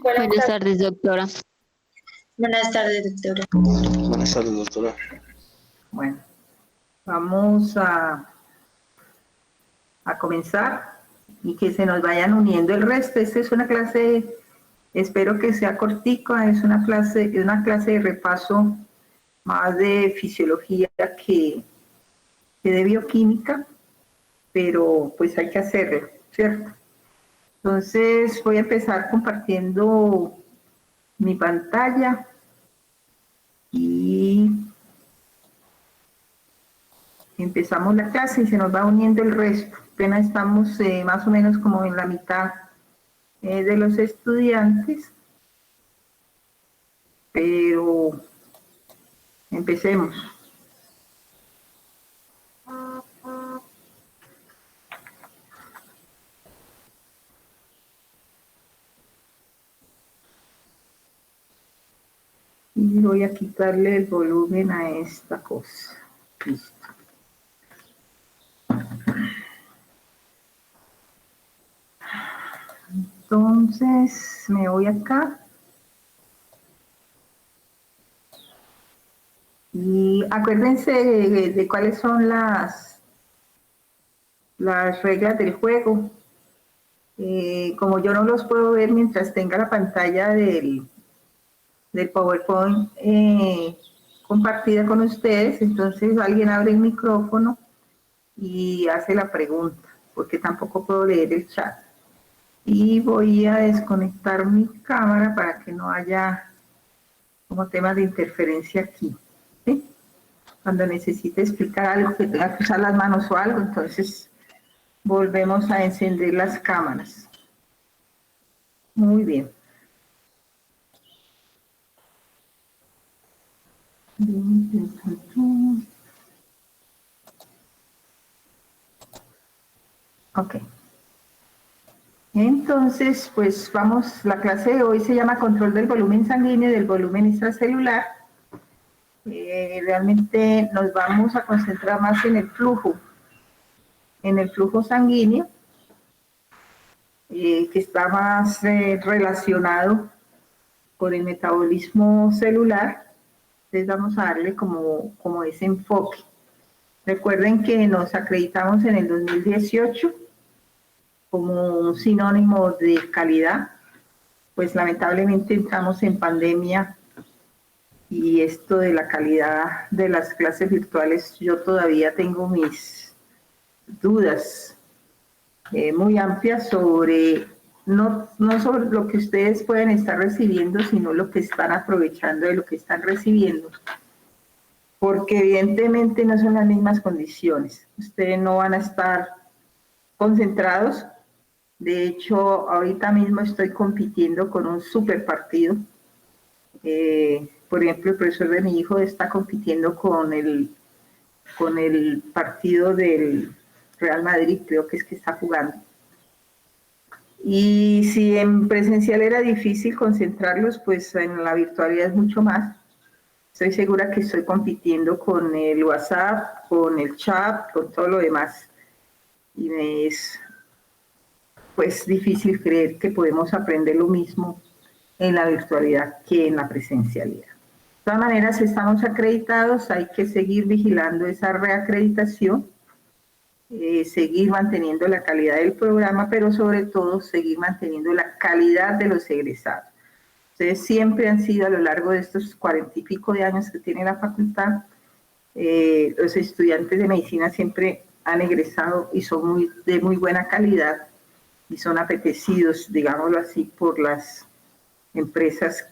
Buenas tardes, doctora. Buenas tardes, doctora. Buenas tardes, doctora. Bueno, vamos a comenzar y que se nos vayan uniendo el resto. Esta es una clase, espero que sea cortica, es una clase de repaso más de fisiología que de bioquímica, pero pues hay que hacerlo, ¿cierto? Entonces voy a empezar compartiendo mi pantalla y empezamos la clase y se nos va uniendo el resto. Apenas estamos más o menos como en la mitad de los estudiantes, pero empecemos. Y voy a quitarle el volumen a esta cosa. Listo. Entonces me voy acá. Y acuérdense de cuáles son las reglas del juego. Como yo no los puedo ver mientras tenga la pantalla del PowerPoint compartida con ustedes, entonces alguien abre el micrófono y hace la pregunta, porque tampoco puedo leer el chat. Y voy a desconectar mi cámara para que no haya como temas de interferencia aquí, ¿sí? Cuando necesite explicar algo, que tenga que usar las manos o algo, entonces volvemos a encender las cámaras. Muy bien. Ok. Entonces, pues vamos, la clase de hoy se llama control del volumen sanguíneo y del volumen extracelular. Realmente nos vamos a concentrar más en el flujo sanguíneo, que está más relacionado con el metabolismo celular. Entonces vamos a darle como ese enfoque. Recuerden que nos acreditamos en el 2018 como un sinónimo de calidad, pues lamentablemente entramos en pandemia y esto de la calidad de las clases virtuales, yo todavía tengo mis dudas muy amplias sobre, no sobre lo que ustedes pueden estar recibiendo, sino lo que están aprovechando de lo que están recibiendo, porque evidentemente no son las mismas condiciones. Ustedes no van a estar concentrados. De hecho, ahorita mismo estoy compitiendo con un super partido. Por ejemplo, el profesor de mi hijo está compitiendo con el partido del Real Madrid, creo que es que está jugando. Y si en presencial era difícil concentrarlos, pues en la virtualidad es mucho más. Estoy segura que estoy compitiendo con el WhatsApp, con el chat, con todo lo demás. Y me es pues difícil creer que podemos aprender lo mismo en la virtualidad que en la presencialidad. De todas maneras, estamos acreditados, hay que seguir vigilando esa reacreditación, seguir manteniendo la calidad del programa, pero sobre todo seguir manteniendo la calidad de los egresados. Ustedes siempre han sido, a lo largo de estos 40 y pico de años que tiene la facultad, los estudiantes de medicina siempre han egresado y son de muy buena calidad y son apetecidos, digámoslo así, por las empresas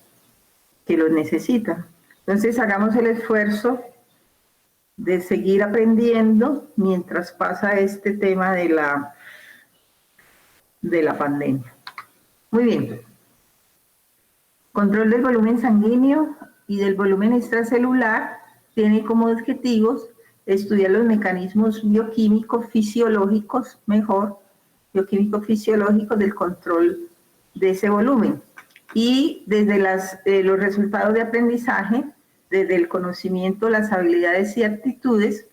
que los necesitan. Entonces, hagamos el esfuerzo de seguir aprendiendo mientras pasa este tema de la pandemia. Muy bien. Control del volumen sanguíneo y del volumen extracelular tiene como objetivos estudiar los mecanismos bioquímicos fisiológicos, bioquímico-fisiológicos del control de ese volumen. Y desde los resultados de aprendizaje, desde el conocimiento, las habilidades y actitudes,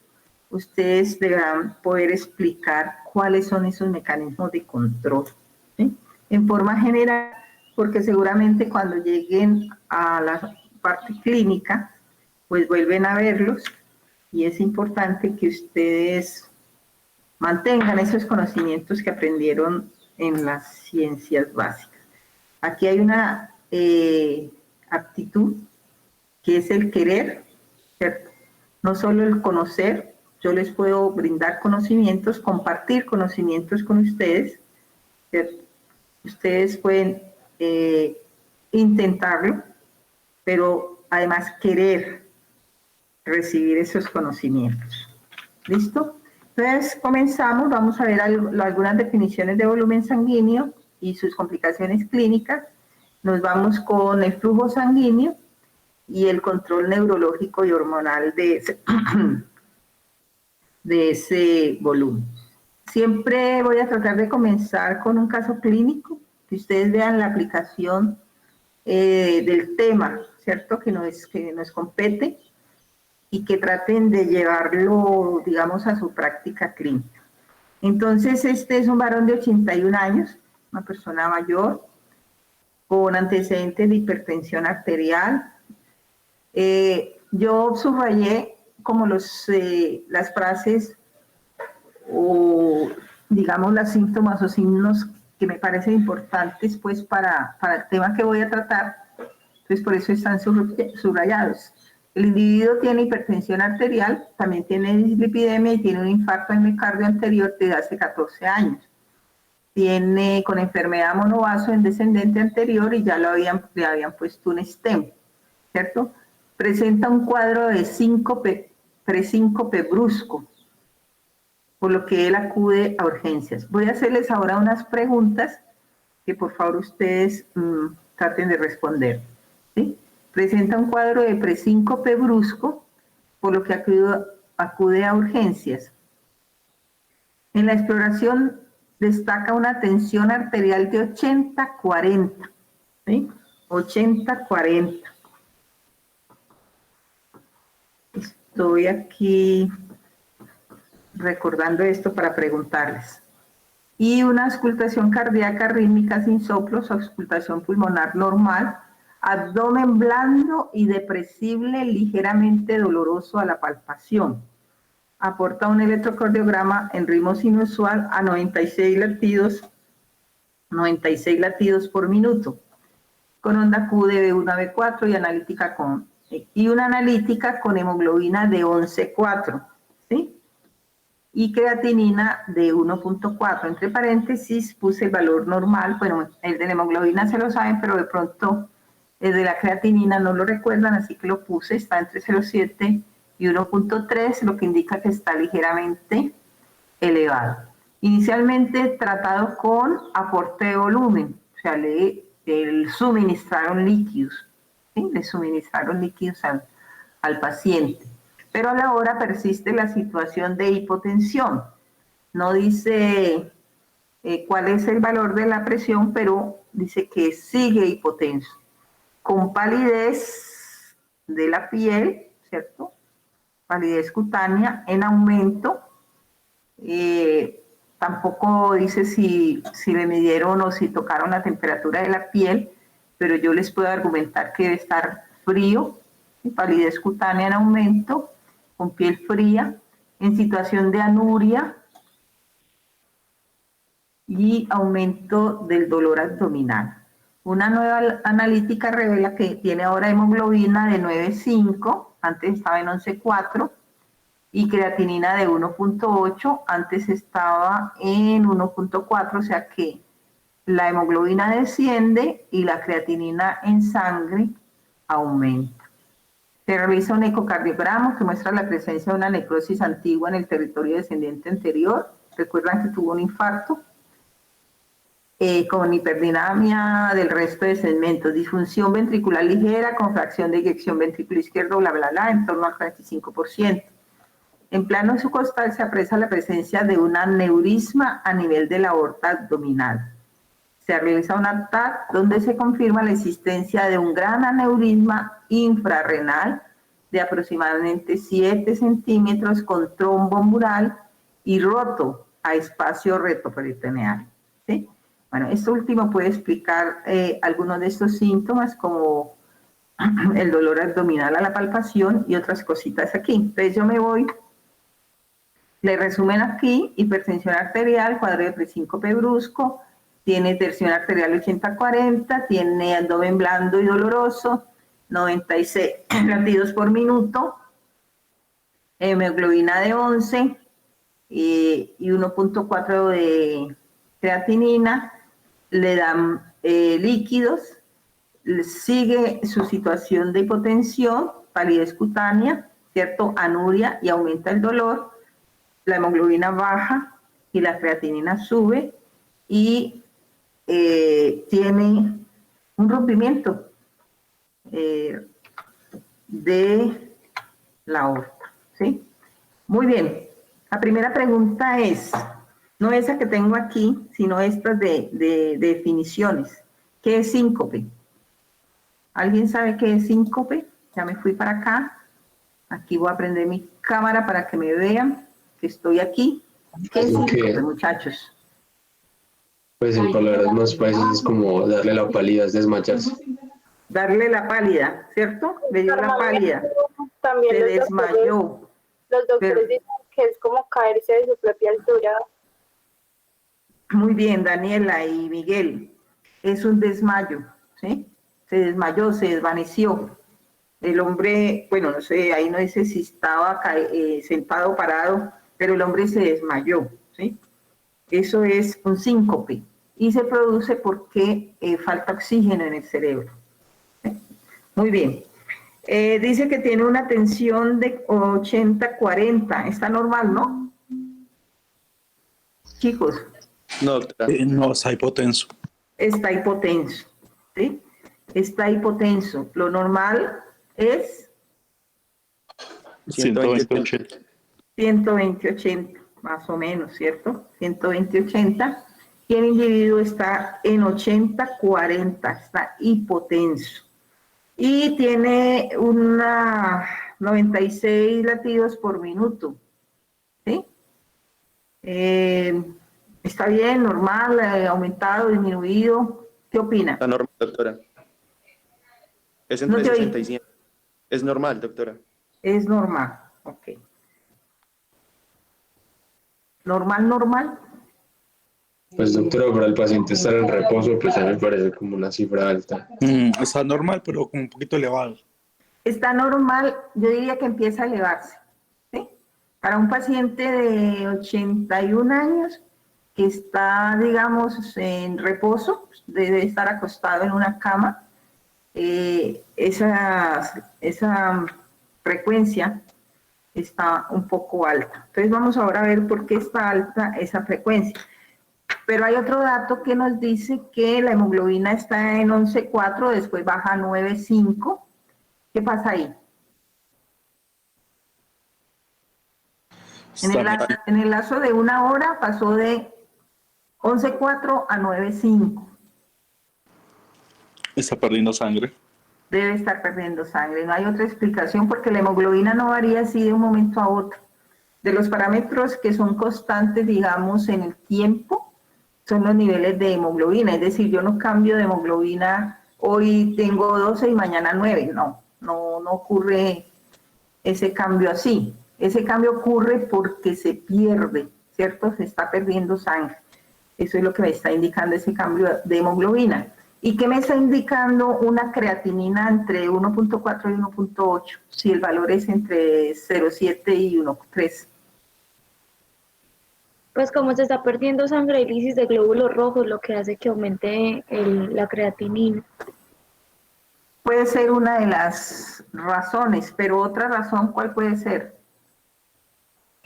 ustedes deberán poder explicar cuáles son esos mecanismos de control, ¿sí? En forma general, porque seguramente cuando lleguen a la parte clínica, pues vuelven a verlos y es importante que ustedes mantengan esos conocimientos que aprendieron en las ciencias básicas. Aquí hay una aptitud que es el querer, ¿cierto? No solo el conocer, yo les puedo brindar conocimientos, compartir conocimientos con ustedes, ¿cierto? Ustedes pueden intentarlo, pero además querer recibir esos conocimientos. ¿Listo? Entonces comenzamos, vamos a ver algunas definiciones de volumen sanguíneo y sus complicaciones clínicas. Nos vamos con el flujo sanguíneo y el control neurológico y hormonal de ese volumen. Siempre voy a tratar de comenzar con un caso clínico, que ustedes vean la aplicación del tema, ¿cierto? Que nos compete y que traten de llevarlo, digamos, a su práctica clínica. Entonces, este es un varón de 81 años, una persona mayor, con antecedentes de hipertensión arterial. Yo subrayé como las frases o, digamos, los síntomas o signos que me parecen importantes, pues, para el tema que voy a tratar. Entonces, por eso están subrayados. El individuo tiene hipertensión arterial, también tiene dislipidemia y tiene un infarto en miocardio anterior desde hace 14 años. Tiene con enfermedad monovaso en descendente anterior y ya le habían puesto un stem, ¿cierto? Presenta un cuadro de presíncope brusco, por lo que él acude a urgencias. Voy a hacerles ahora unas preguntas que por favor ustedes traten de responder, ¿sí? Presenta un cuadro de presíncope brusco, por lo que acude a urgencias. En la exploración destaca una tensión arterial de 80-40, ¿sí? 80-40. Estoy aquí recordando esto para preguntarles. Y una auscultación cardíaca rítmica sin soplos, auscultación pulmonar normal, abdomen blando y depresible, ligeramente doloroso a la palpación. Aporta un electrocardiograma en ritmo sinusual a 96 latidos por minuto, con onda Q de B1 a B4 y una analítica con hemoglobina de 11,4, ¿sí? Y creatinina de 1,4. Entre paréntesis puse el valor normal. Bueno, el de la hemoglobina se lo saben, pero de pronto el de la creatinina no lo recuerdan, así que lo puse. Está entre 0,7 y 1,3, lo que indica que está ligeramente elevado. Inicialmente tratado con aporte de volumen, o sea, le suministraron líquidos, ¿sí? Le suministraron líquidos al paciente. Pero a la hora persiste la situación de hipotensión. No dice cuál es el valor de la presión, pero dice que sigue hipotenso, con palidez de la piel, ¿cierto? Palidez cutánea en aumento. Tampoco dice si le midieron o si tocaron la temperatura de la piel, pero yo les puedo argumentar que debe estar frío, palidez cutánea en aumento, con piel fría, en situación de anuria y aumento del dolor abdominal. Una nueva analítica revela que tiene ahora hemoglobina de 9,5, antes estaba en 11,4, y creatinina de 1,8, antes estaba en 1,4, o sea que la hemoglobina desciende y la creatinina en sangre aumenta. Se realiza un ecocardiograma que muestra la presencia de una necrosis antigua en el territorio descendente anterior. Recuerdan que tuvo un infarto con hiperdinamia del resto de segmentos, disfunción ventricular ligera con fracción de eyección ventrículo izquierdo, bla, bla, bla, en torno al 45%. En plano subcostal se aprecia la presencia de un aneurisma a nivel de la aorta abdominal. Se realiza una TAC donde se confirma la existencia de un gran aneurisma infrarrenal de aproximadamente 7 centímetros con trombo mural y roto a espacio retroperitoneal, ¿sí? Bueno, esto último puede explicar algunos de estos síntomas como el dolor abdominal a la palpación y otras cositas aquí. Entonces yo me voy, le resumen aquí: hipertensión arterial, cuadro de presíncope brusco, tiene tensión arterial 80-40, tiene abdomen blando y doloroso, 96 latidos por minuto, hemoglobina de 11 y 1.4 de creatinina, le dan líquidos, sigue su situación de hipotensión, palidez cutánea, ¿cierto? Anuria y aumenta el dolor, la hemoglobina baja y la creatinina sube y tiene un rompimiento de la aorta, ¿sí? Muy bien. La primera pregunta es, no esa que tengo aquí, sino estas de definiciones. ¿Qué es síncope? ¿Alguien sabe qué es síncope? Ya me fui para acá. Aquí voy a prender mi cámara para que me vean que estoy aquí. ¿Qué es síncope, muchachos? Pues en palabras más paisas es como darle la pálida, es desmayarse. Darle la pálida, ¿cierto? Le dio la pálida. También Se desmayó. los doctores dicen que es como caerse de su propia altura. Muy bien, Daniela y Miguel. Es un desmayo, ¿sí? Se desmayó, se desvaneció. El hombre, bueno, no sé, ahí no dice si estaba sentado o parado, pero el hombre se desmayó, ¿sí? Eso es un síncope y se produce porque falta oxígeno en el cerebro. ¿Sí? Muy bien. Dice que tiene una tensión de 80-40. Está normal, ¿no? Chicos. No, doctora. No, está hipotenso. Está hipotenso, ¿sí? Está hipotenso. Lo normal es 120/80. 120/80, más o menos, ¿cierto? 120/80. Y el individuo está en 80-40, está hipotenso. Y tiene una 96 latidos por minuto, ¿sí? ¿Está bien, normal, aumentado, disminuido? ¿Qué opina? Está normal, doctora. Es No entre te oí. 60 y 100. Es normal, doctora. Es normal, ok. ¿Normal, normal? Pues doctora, para el paciente estar en reposo, pues ya me parece como una cifra alta. Está normal, pero como un poquito elevado. Está normal, yo diría que empieza a elevarse, ¿sí? Para un paciente de 81 años que está, digamos, en reposo, debe estar acostado en una cama, esa frecuencia está un poco alta. Entonces vamos ahora a ver por qué está alta esa frecuencia. Pero hay otro dato que nos dice que la hemoglobina está en 11,4, después baja a 9,5. ¿Qué pasa ahí? En el lapso de una hora pasó de 11,4 a 9,5. Está perdiendo sangre. Debe estar perdiendo sangre. No hay otra explicación porque la hemoglobina no varía así de un momento a otro. De los parámetros que son constantes, digamos, en el tiempo, son los niveles de hemoglobina. Es decir, yo no cambio de hemoglobina, hoy tengo 12 y mañana 9. No ocurre ese cambio así. Ese cambio ocurre porque se pierde, ¿cierto? Se está perdiendo sangre. Eso es lo que me está indicando ese cambio de hemoglobina. ¿Y qué me está indicando una creatinina entre 1.4 y 1.8? Si el valor es entre 0.7 y 1.3. Pues como se está perdiendo sangre, hay lisis de glóbulos rojos, lo que hace que aumente la creatinina. Puede ser una de las razones, pero otra razón, ¿cuál puede ser?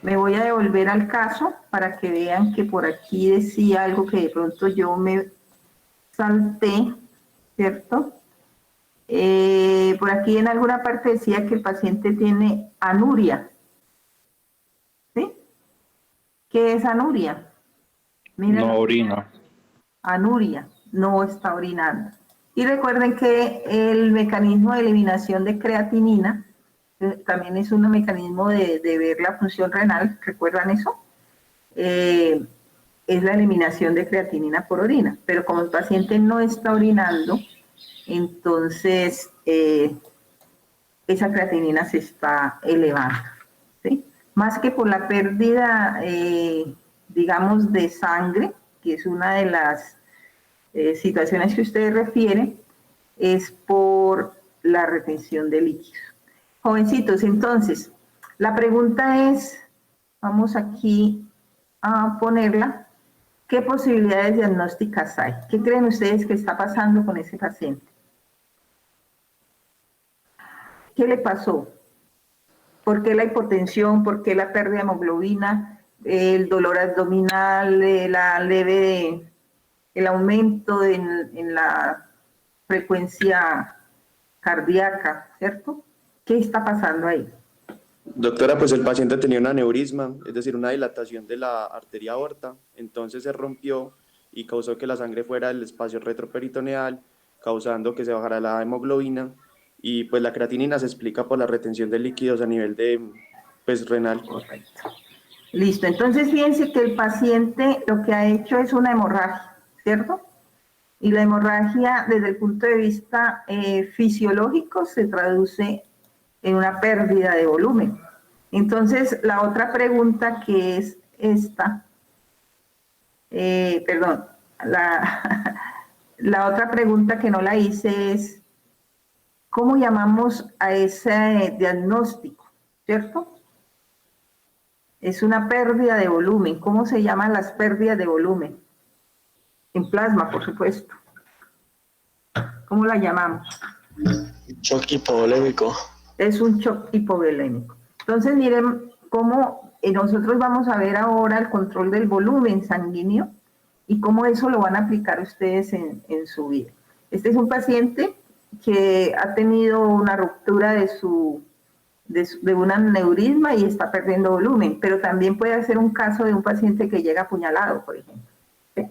Me voy a devolver al caso para que vean que por aquí decía algo que de pronto yo me salté, ¿cierto? Por aquí en alguna parte decía que el paciente tiene anuria. ¿Sí? ¿Qué es anuria? Mira, No orina. anuria, no está orinando. Y recuerden que el mecanismo de eliminación de creatinina también es un mecanismo de ver la función renal, ¿recuerdan eso? es la eliminación de creatinina por orina, pero como el paciente no está orinando, entonces esa creatinina se está elevando, ¿sí? Más que por la pérdida, digamos, de sangre, que es una de las situaciones que ustedes refieren, es por la retención de líquidos. Jovencitos, entonces, la pregunta es, vamos aquí a ponerla, ¿qué posibilidades diagnósticas hay? ¿Qué creen ustedes que está pasando con ese paciente? ¿Qué le pasó? ¿Por qué la hipotensión? ¿Por qué la pérdida de hemoglobina? ¿El dolor abdominal? El aumento en la frecuencia cardíaca, ¿cierto? ¿Qué está pasando ahí? Doctora, pues el paciente tenía un aneurisma, es decir, una dilatación de la arteria aorta, entonces se rompió y causó que la sangre fuera del espacio retroperitoneal, causando que se bajara la hemoglobina, y pues la creatinina se explica por la retención de líquidos a nivel de, pues, renal. Correcto. Listo, entonces fíjense que el paciente lo que ha hecho es una hemorragia, ¿cierto? Y la hemorragia desde el punto de vista fisiológico se traduce en una pérdida de volumen. Entonces, la otra pregunta que es esta, la otra pregunta que no la hice es, ¿cómo llamamos a ese diagnóstico? ¿Cierto? Es una pérdida de volumen. ¿Cómo se llaman las pérdidas de volumen? En plasma, por supuesto. ¿Cómo la llamamos? Shock hipovolémico. Es un shock hipovolémico. Entonces, miren cómo nosotros vamos a ver ahora el control del volumen sanguíneo y cómo eso lo van a aplicar ustedes en su vida. Este es un paciente que ha tenido una ruptura de un aneurisma y está perdiendo volumen, pero también puede ser un caso de un paciente que llega apuñalado, por ejemplo. ¿Sí?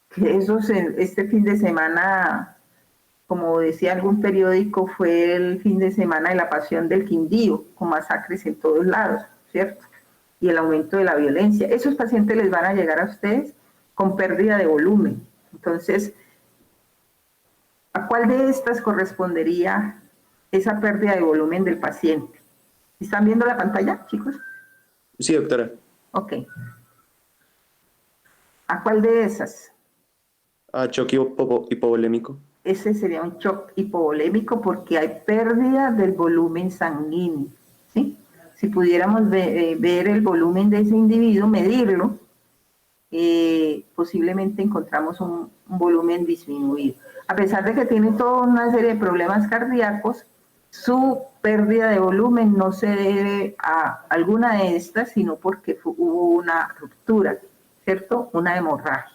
Que eso este fin de semana, como decía algún periódico, fue el fin de semana de la Pasión del Quindío, con masacres en todos lados, ¿cierto? Y el aumento de la violencia. Esos pacientes les van a llegar a ustedes con pérdida de volumen. Entonces, ¿a cuál de estas correspondería esa pérdida de volumen del paciente? ¿Están viendo la pantalla, chicos? Sí, doctora. Ok. ¿A cuál de esas? A shock hipovolémico. Ese sería un shock hipovolémico porque hay pérdida del volumen sanguíneo, ¿sí? Si pudiéramos ver el volumen de ese individuo, medirlo, posiblemente encontramos un volumen disminuido. A pesar de que tiene toda una serie de problemas cardíacos, su pérdida de volumen no se debe a alguna de estas, sino porque hubo una ruptura, ¿cierto? Una hemorragia.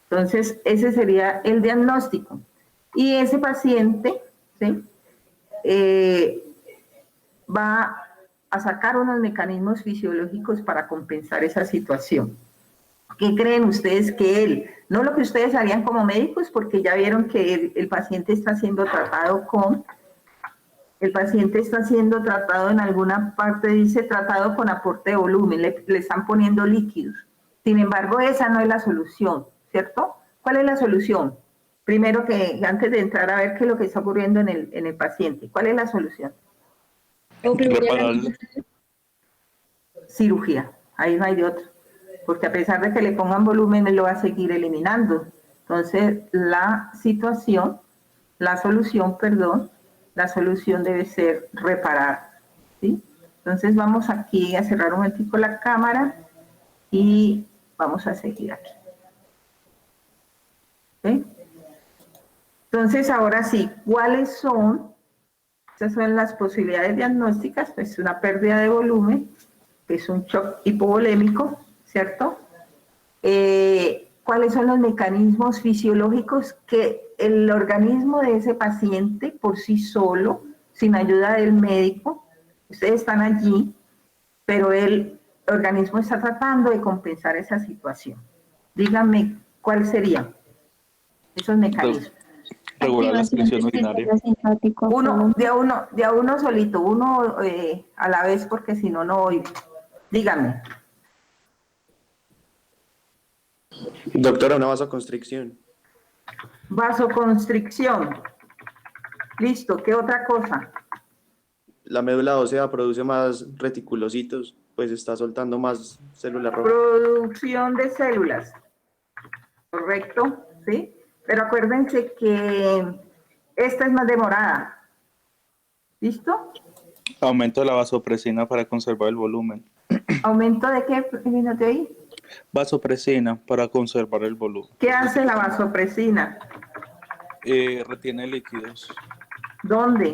Entonces, ese sería el diagnóstico. Y ese paciente, ¿sí? Va a sacar unos mecanismos fisiológicos para compensar esa situación. ¿Qué creen ustedes que él? No lo que ustedes harían como médicos, porque ya vieron que el paciente está siendo tratado en alguna parte, dice tratado con aporte de volumen, le están poniendo líquidos. Sin embargo, esa no es la solución, ¿cierto? ¿Cuál es la solución? Primero que antes de entrar a ver qué es lo que está ocurriendo en el paciente, ¿cuál es la solución? Cirugía, ahí no hay de otro, porque a pesar de que le pongan volumen, él lo va a seguir eliminando. Entonces, la solución debe ser reparar, ¿sí? Entonces, vamos aquí a cerrar un momentico la cámara y vamos a seguir aquí. ¿Sí? Entonces, ahora sí, ¿cuáles son? Estas son las posibilidades diagnósticas, pues una pérdida de volumen, que es un shock hipovolémico, ¿cierto? ¿Cuáles son los mecanismos fisiológicos que el organismo de ese paciente por sí solo, sin ayuda del médico, ustedes están allí, pero el organismo está tratando de compensar esa situación? Díganme, ¿cuáles serían esos mecanismos? Regular la excreción urinaria. De a uno solito, uno a la vez, porque si no, no oigo. Díganme. Doctora, una vasoconstricción. Vasoconstricción. Listo, ¿qué otra cosa? La médula ósea produce más reticulocitos, pues está soltando más células rojas. Producción de células. Correcto, ¿sí? Pero acuérdense que esta es más demorada. ¿Listo? Aumento de la vasopresina para conservar el volumen. ¿Aumento de qué? Fíjate ahí. Vasopresina para conservar el volumen. ¿Qué hace la vasopresina? Retiene líquidos ¿Dónde?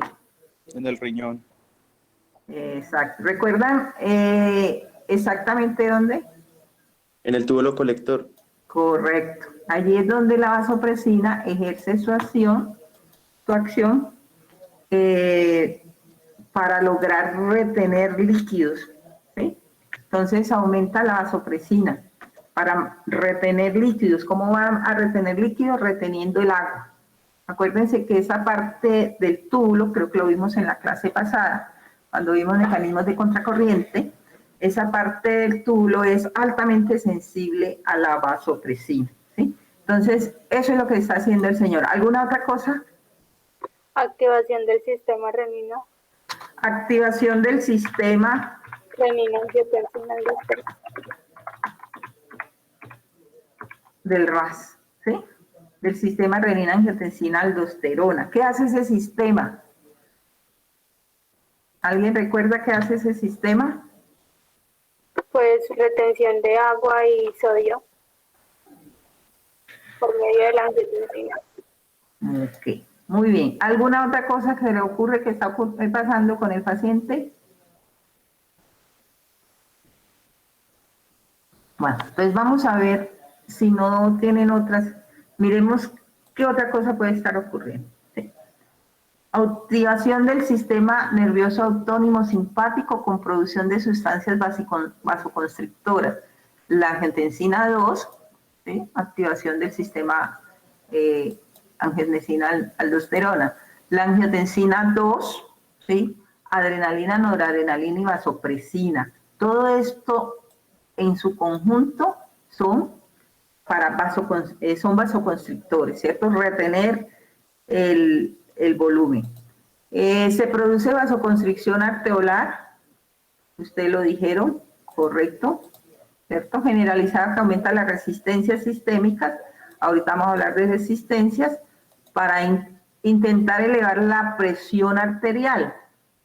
en el riñón. Exacto. ¿Recuerdan exactamente dónde? En el túbulo colector. Correcto. Allí es donde la vasopresina ejerce su acción para lograr retener líquidos, ¿sí? Entonces aumenta la vasopresina para retener líquidos. ¿Cómo van a retener líquidos? Reteniendo el agua. Acuérdense que esa parte del túbulo, creo que lo vimos en la clase pasada, cuando vimos mecanismos de contracorriente, esa parte del túbulo es altamente sensible a la vasopresina, ¿sí? Entonces, eso es lo que está haciendo el señor. ¿Alguna otra cosa? Activación del sistema renino. Activación del sistema Renina-angiotensina aldosterona. del RAS, ¿sí? Del sistema renina-angiotensina-aldosterona. ¿Qué hace ese sistema? ¿Alguien recuerda qué hace ese sistema? Pues retención de agua y sodio por medio de la angiotensina. Ok, muy bien. ¿Alguna otra cosa que le ocurre que está pasando con el paciente? Bueno, pues vamos a ver si no tienen otras. Miremos qué otra cosa puede estar ocurriendo. ¿Sí? Activación del sistema nervioso autónomo simpático con producción de sustancias vasoconstrictoras. La angiotensina 2, ¿sí? Activación del sistema angiotensina aldosterona. La angiotensina 2, ¿sí? Adrenalina, noradrenalina y vasopresina. Todo esto en su conjunto son vasoconstrictores, ¿cierto? Retener el volumen. Se produce vasoconstricción arteriolar, ustedes lo dijeron, correcto, ¿cierto? Generalizada que aumenta las resistencias sistémicas. Ahorita vamos a hablar de resistencias para intentar elevar la presión arterial.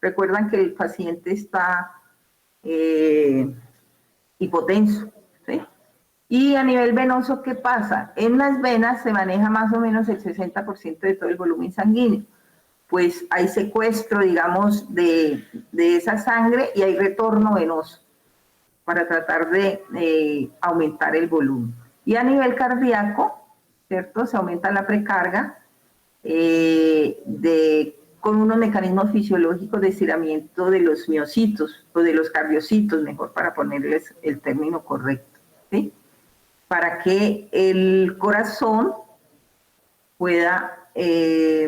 Recuerdan que el paciente está hipotenso, ¿sí? Y a nivel venoso, ¿qué pasa? En las venas se maneja más o menos el 60% de todo el volumen sanguíneo. Pues hay secuestro, digamos, de esa sangre y hay retorno venoso para tratar de aumentar el volumen. Y a nivel cardíaco, ¿cierto? Se aumenta la precarga con unos mecanismos fisiológicos de estiramiento de los miocitos o de los cardiocitos, mejor para ponerles el término correcto, ¿sí? Para que el corazón pueda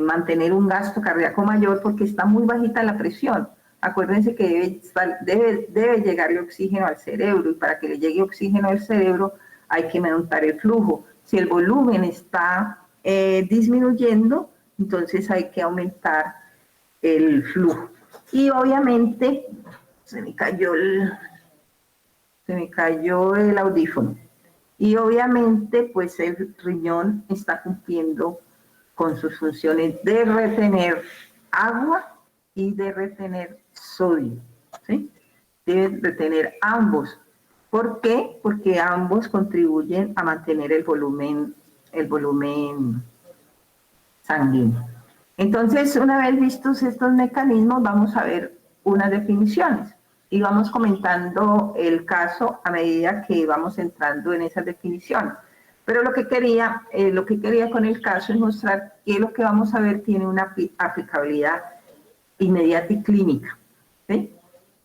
mantener un gasto cardíaco mayor porque está muy bajita la presión. Acuérdense que debe llegarle oxígeno al cerebro y para que le llegue oxígeno al cerebro hay que aumentar el flujo. Si el volumen está disminuyendo, entonces hay que aumentar el flujo. Y obviamente se me cayó el audífono. Y obviamente pues el riñón está cumpliendo con sus funciones de retener agua y de retener sodio, ¿sí? Debe retener ambos. ¿Por qué? Porque ambos contribuyen a mantener el volumen sanguíneo. Entonces, una vez vistos estos mecanismos, vamos a ver unas definiciones y vamos comentando el caso a medida que vamos entrando en esas definiciones. Pero lo que quería con el caso es mostrar que lo que vamos a ver tiene una aplicabilidad inmediata y clínica, ¿sí?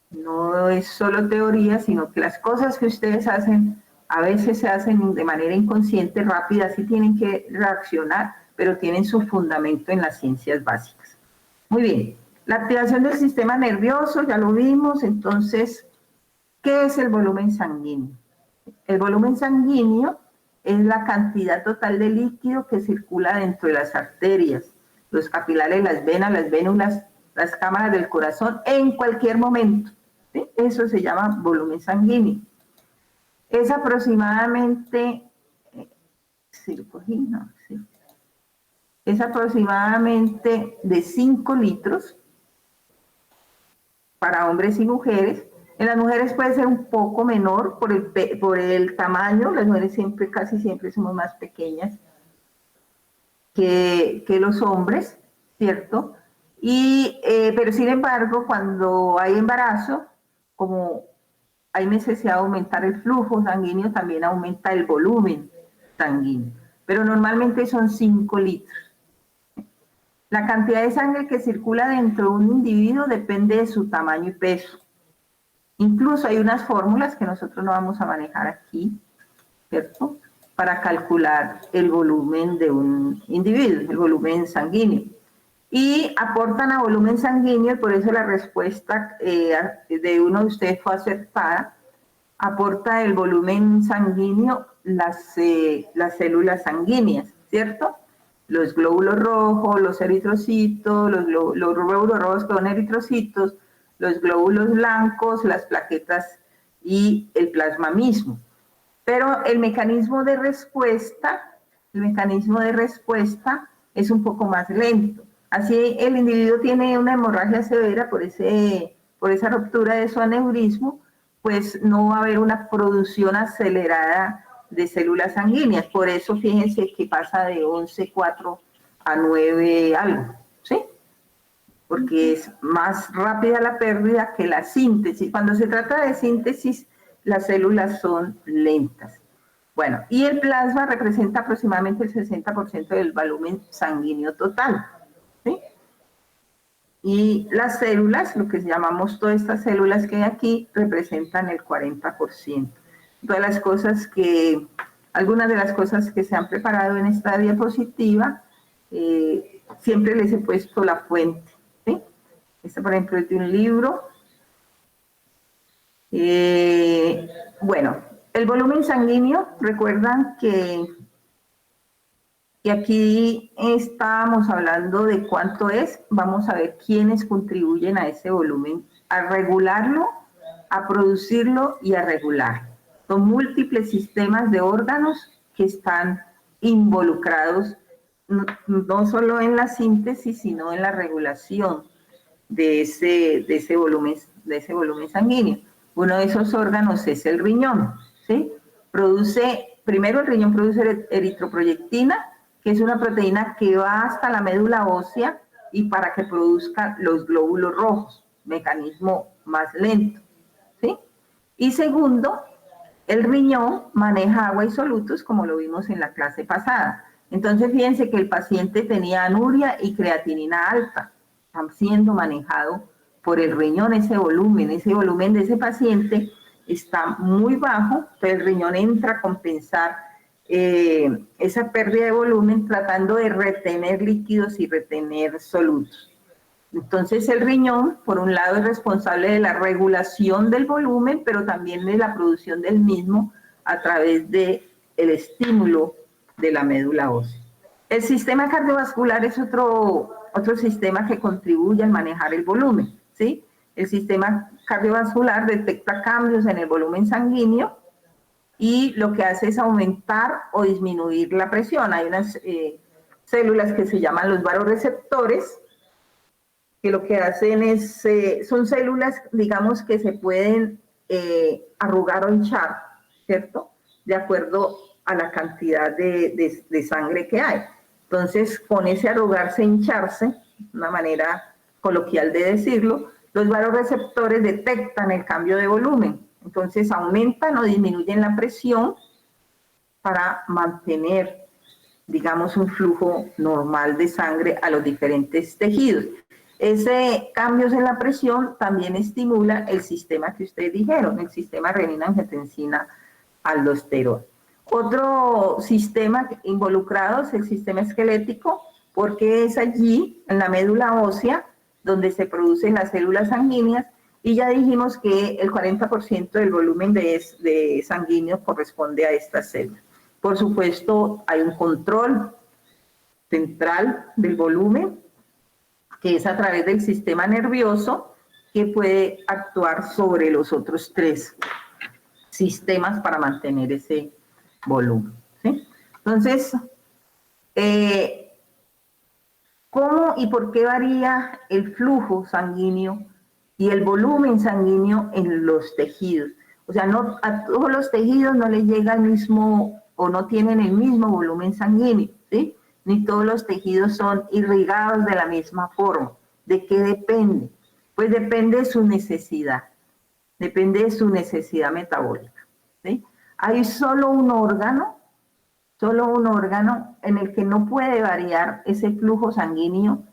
No es solo teoría, sino que las cosas que ustedes hacen a veces se hacen de manera inconsciente, rápida, sí tienen que reaccionar, pero tienen su fundamento en las ciencias básicas. Muy bien, la activación del sistema nervioso, ya lo vimos. Entonces, ¿qué es el volumen sanguíneo? El volumen sanguíneo es la cantidad total de líquido que circula dentro de las arterias, los capilares, las venas, las vénulas, las cámaras del corazón en cualquier momento, ¿sí? Eso se llama volumen sanguíneo. Es aproximadamente, es aproximadamente de 5 litros para hombres y mujeres. En las mujeres puede ser un poco menor por el tamaño. Las mujeres casi siempre somos más pequeñas que los hombres, ¿cierto? Pero sin embargo, cuando hay embarazo, como hay necesidad de aumentar el flujo sanguíneo, también aumenta el volumen sanguíneo. Pero normalmente son 5 litros. La cantidad de sangre que circula dentro de un individuo depende de su tamaño y peso. Incluso hay unas fórmulas que nosotros no vamos a manejar aquí, ¿cierto? Para calcular el volumen de un individuo, el volumen sanguíneo. Y aportan a volumen sanguíneo, y por eso la respuesta de uno de ustedes fue acertada. Aporta el volumen sanguíneo las células sanguíneas, ¿cierto? Los glóbulos rojos, los eritrocitos, los glóbulos rojos con eritrocitos, los glóbulos blancos, las plaquetas y el plasma mismo. Pero el mecanismo de respuesta es un poco más lento. Así el individuo tiene una hemorragia severa por esa ruptura de su aneurismo, pues no va a haber una producción acelerada de células sanguíneas. Por eso fíjense que pasa de 11,4 a 9 algo, ¿sí? Porque es más rápida la pérdida que la síntesis. Cuando se trata de síntesis, las células son lentas. Bueno, y el plasma representa aproximadamente el 60% del volumen sanguíneo total, ¿sí? Y las células, lo que llamamos todas estas células que hay aquí, representan el 40%. Algunas de las cosas que se han preparado en esta diapositiva, siempre les he puesto la fuente, ¿sí? Esta, por ejemplo, es de un libro. Bueno, el volumen sanguíneo, recuerdan que aquí estábamos hablando de cuánto es. Vamos a ver quiénes contribuyen a ese volumen, a regularlo, a producirlo y a regularlo. Son múltiples sistemas de órganos que están involucrados no solo en la síntesis, sino en la regulación de ese volumen sanguíneo. Uno de esos órganos es el riñón, ¿sí? Primero el riñón produce eritroproyectina, que es una proteína que va hasta la médula ósea y para que produzca los glóbulos rojos, mecanismo más lento, ¿sí? Y segundo, el riñón maneja agua y solutos, como lo vimos en la clase pasada. Entonces, fíjense que el paciente tenía anuria y creatinina alta. Están siendo manejado por el riñón ese volumen de ese paciente está muy bajo, entonces el riñón entra a compensar esa pérdida de volumen tratando de retener líquidos y retener solutos. Entonces el riñón, por un lado, es responsable de la regulación del volumen, pero también de la producción del mismo a través del estímulo de la médula ósea. El sistema cardiovascular es otro sistema que contribuye a manejar el volumen, ¿sí? El sistema cardiovascular detecta cambios en el volumen sanguíneo y lo que hace es aumentar o disminuir la presión. Hay unas células que se llaman los vasoreceptores, que lo que hacen es, son células, digamos, que se pueden arrugar o hinchar, ¿cierto? De acuerdo a la cantidad de sangre que hay. Entonces, con ese arrugarse, hincharse, una manera coloquial de decirlo, los vasoreceptores detectan el cambio de volumen. Entonces, aumentan o disminuyen la presión para mantener, digamos, un flujo normal de sangre a los diferentes tejidos. Ese cambios en la presión también estimula el sistema que ustedes dijeron, el sistema renina-angiotensina-aldosterona. Otro sistema involucrado es el sistema esquelético, porque es allí, en la médula ósea, donde se producen las células sanguíneas, y ya dijimos que el 40% del volumen de sanguíneo corresponde a estas células. Por supuesto, hay un control central del volumen, que es a través del sistema nervioso, que puede actuar sobre los otros 3 sistemas para mantener ese volumen, ¿sí? Entonces, ¿cómo y por qué varía el flujo sanguíneo y el volumen sanguíneo en los tejidos? O sea, no a todos los tejidos no les llega el mismo o no tienen el mismo volumen sanguíneo, ¿sí? Ni todos los tejidos son irrigados de la misma forma. ¿De qué depende? Pues depende de su necesidad metabólica, ¿sí? Hay solo un órgano en el que no puede variar ese flujo sanguíneo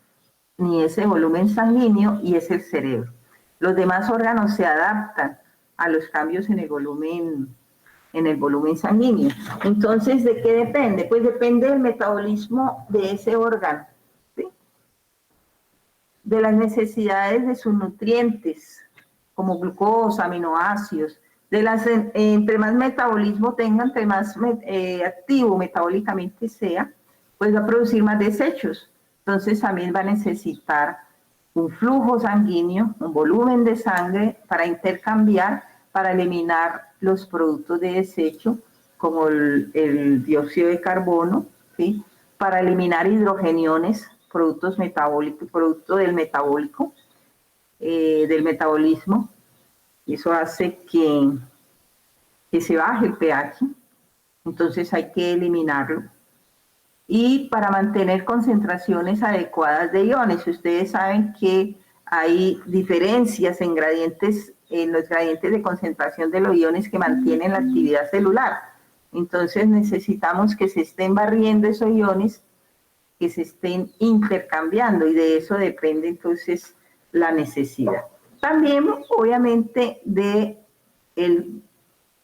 ni ese volumen sanguíneo, y es el cerebro. Los demás órganos se adaptan a los cambios en el volumen sanguíneo. Entonces, ¿de qué depende? Pues depende del metabolismo de ese órgano, ¿sí? De las necesidades de sus nutrientes, como glucosa, aminoácidos, entre más metabolismo tenga, entre más activo metabólicamente sea, pues va a producir más desechos. Entonces también va a necesitar un flujo sanguíneo, un volumen de sangre para intercambiar, para eliminar los productos de desecho, como el dióxido de carbono, ¿sí? Para eliminar hidrogeniones, productos metabólicos, producto del metabólico, del metabolismo. Eso hace que se baje el pH, entonces hay que eliminarlo. Y para mantener concentraciones adecuadas de iones, ustedes saben que hay diferencias en los gradientes de concentración de los iones que mantienen la actividad celular. Entonces necesitamos que se estén barriendo esos iones, que se estén intercambiando, y de eso depende entonces la necesidad. También, obviamente, el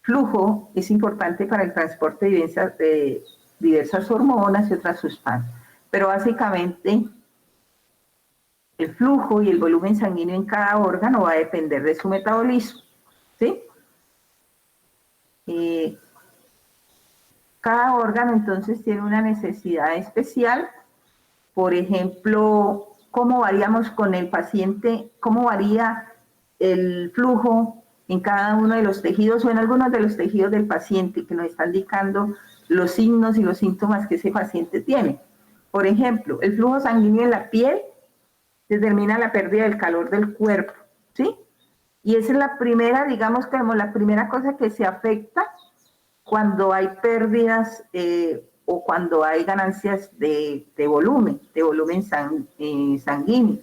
flujo es importante para el transporte de diversas hormonas y otras sustancias, pero básicamente el flujo y el volumen sanguíneo en cada órgano va a depender de su metabolismo, ¿sí? Cada órgano entonces tiene una necesidad especial. Por ejemplo, ¿cómo variamos con el paciente? ¿Cómo varía el flujo en cada uno de los tejidos o en algunos de los tejidos del paciente, que nos está indicando los signos y los síntomas que ese paciente tiene? Por ejemplo, el flujo sanguíneo en la piel determina la pérdida del calor del cuerpo, ¿sí? Y esa es la primera, digamos, como la primera cosa que se afecta cuando hay pérdidas o cuando hay ganancias de volumen sanguíneo.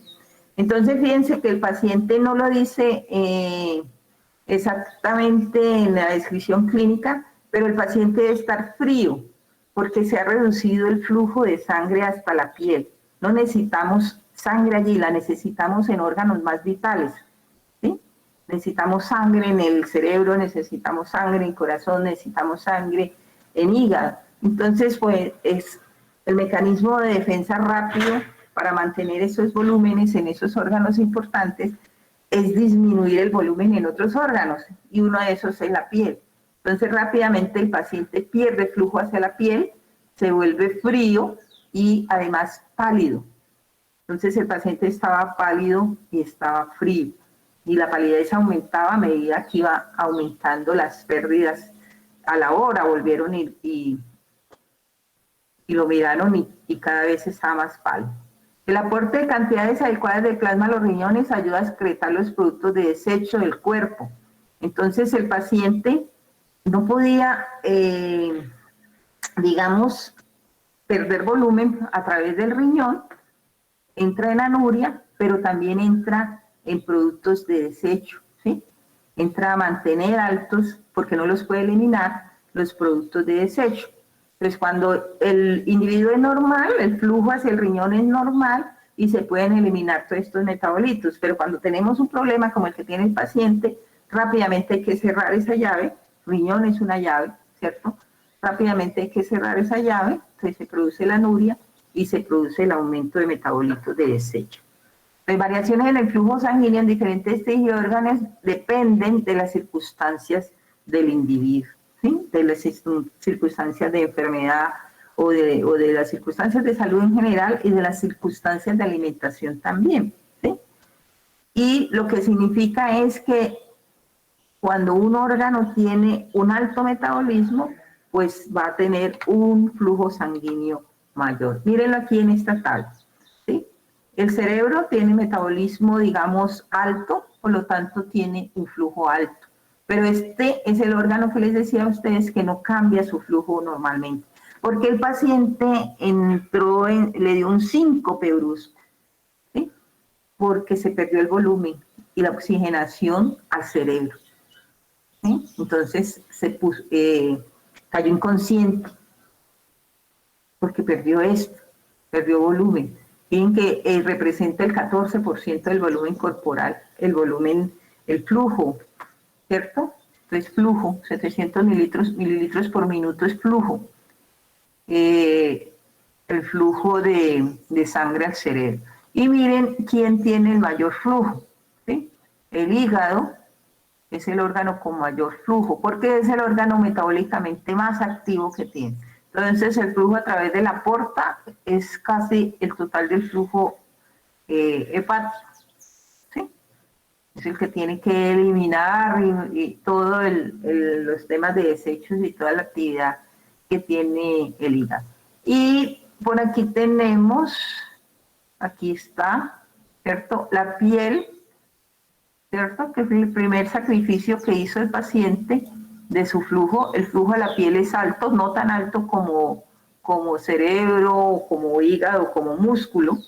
Entonces, fíjense que el paciente no lo dice exactamente en la descripción clínica, pero el paciente debe estar frío porque se ha reducido el flujo de sangre hasta la piel. No necesitamos sangre allí, la necesitamos en órganos más vitales, ¿sí? Necesitamos sangre en el cerebro, necesitamos sangre en el corazón, necesitamos sangre en hígado. Entonces, pues, es el mecanismo de defensa rápido para mantener esos volúmenes en esos órganos importantes, es disminuir el volumen en otros órganos, y uno de esos es la piel. Entonces, rápidamente el paciente pierde flujo hacia la piel, se vuelve frío y además pálido. Entonces, el paciente estaba pálido y estaba frío, y la palidez aumentaba a medida que iba aumentando las pérdidas. A la hora volvieron y lo miraron y cada vez estaba más pálido. El aporte de cantidades adecuadas de plasma a los riñones ayuda a excretar los productos de desecho del cuerpo. Entonces el paciente no podía, digamos, perder volumen a través del riñón, entra en anuria, pero también entra en productos de desecho, ¿sí? Entra a mantener altos, porque no los puede eliminar, los productos de desecho. Entonces, cuando el individuo es normal, el flujo hacia el riñón es normal y se pueden eliminar todos estos metabolitos. Pero cuando tenemos un problema como el que tiene el paciente, rápidamente hay que cerrar esa llave. Riñón es una llave, ¿cierto? Rápidamente hay que cerrar esa llave, entonces se produce la anuria y se produce el aumento de metabolitos de desecho. Las variaciones en el flujo sanguíneo en diferentes tejidos y órganos dependen de las circunstancias del individuo. ¿sí? De las circunstancias de enfermedad o de las circunstancias de salud en general y de las circunstancias de alimentación también, ¿sí? Y lo que significa es que cuando un órgano tiene un alto metabolismo, pues va a tener un flujo sanguíneo mayor. Mírenlo aquí en esta tabla, ¿sí? El cerebro tiene metabolismo, digamos, alto, por lo tanto tiene un flujo alto. Pero este es el órgano que les decía a ustedes que no cambia su flujo normalmente. Porque el paciente le dio un síncope brusco, ¿sí? Porque se perdió el volumen y la oxigenación al cerebro, ¿sí? Entonces cayó inconsciente porque perdió perdió volumen. Miren que representa el 14% del volumen corporal, el flujo, ¿cierto? Entonces flujo, 700 mililitros por minuto es flujo. El flujo de sangre al cerebro. Y miren quién tiene el mayor flujo, ¿sí? El hígado es el órgano con mayor flujo, porque es el órgano metabólicamente más activo que tiene. Entonces el flujo a través de la porta es casi el total del flujo hepático, ¿sí? Es el que tiene que eliminar y todos los temas de desechos y toda la actividad que tiene el hígado. Y por aquí tenemos, aquí está, ¿cierto? La piel, ¿cierto? Que es el primer sacrificio que hizo el paciente de su flujo. El flujo de la piel es alto, no tan alto como cerebro, como hígado, como músculo,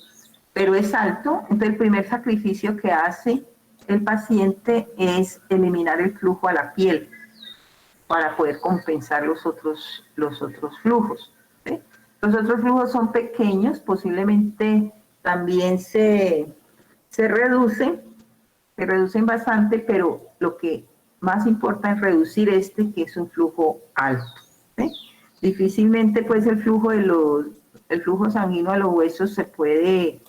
pero es alto. Entonces el primer sacrificio que hace el paciente es eliminar el flujo a la piel para poder compensar los otros flujos, ¿sí? Los otros flujos son pequeños, posiblemente también se reducen bastante, pero lo que más importa es reducir que es un flujo alto, ¿sí? Difícilmente pues el flujo sanguíneo a los huesos se puede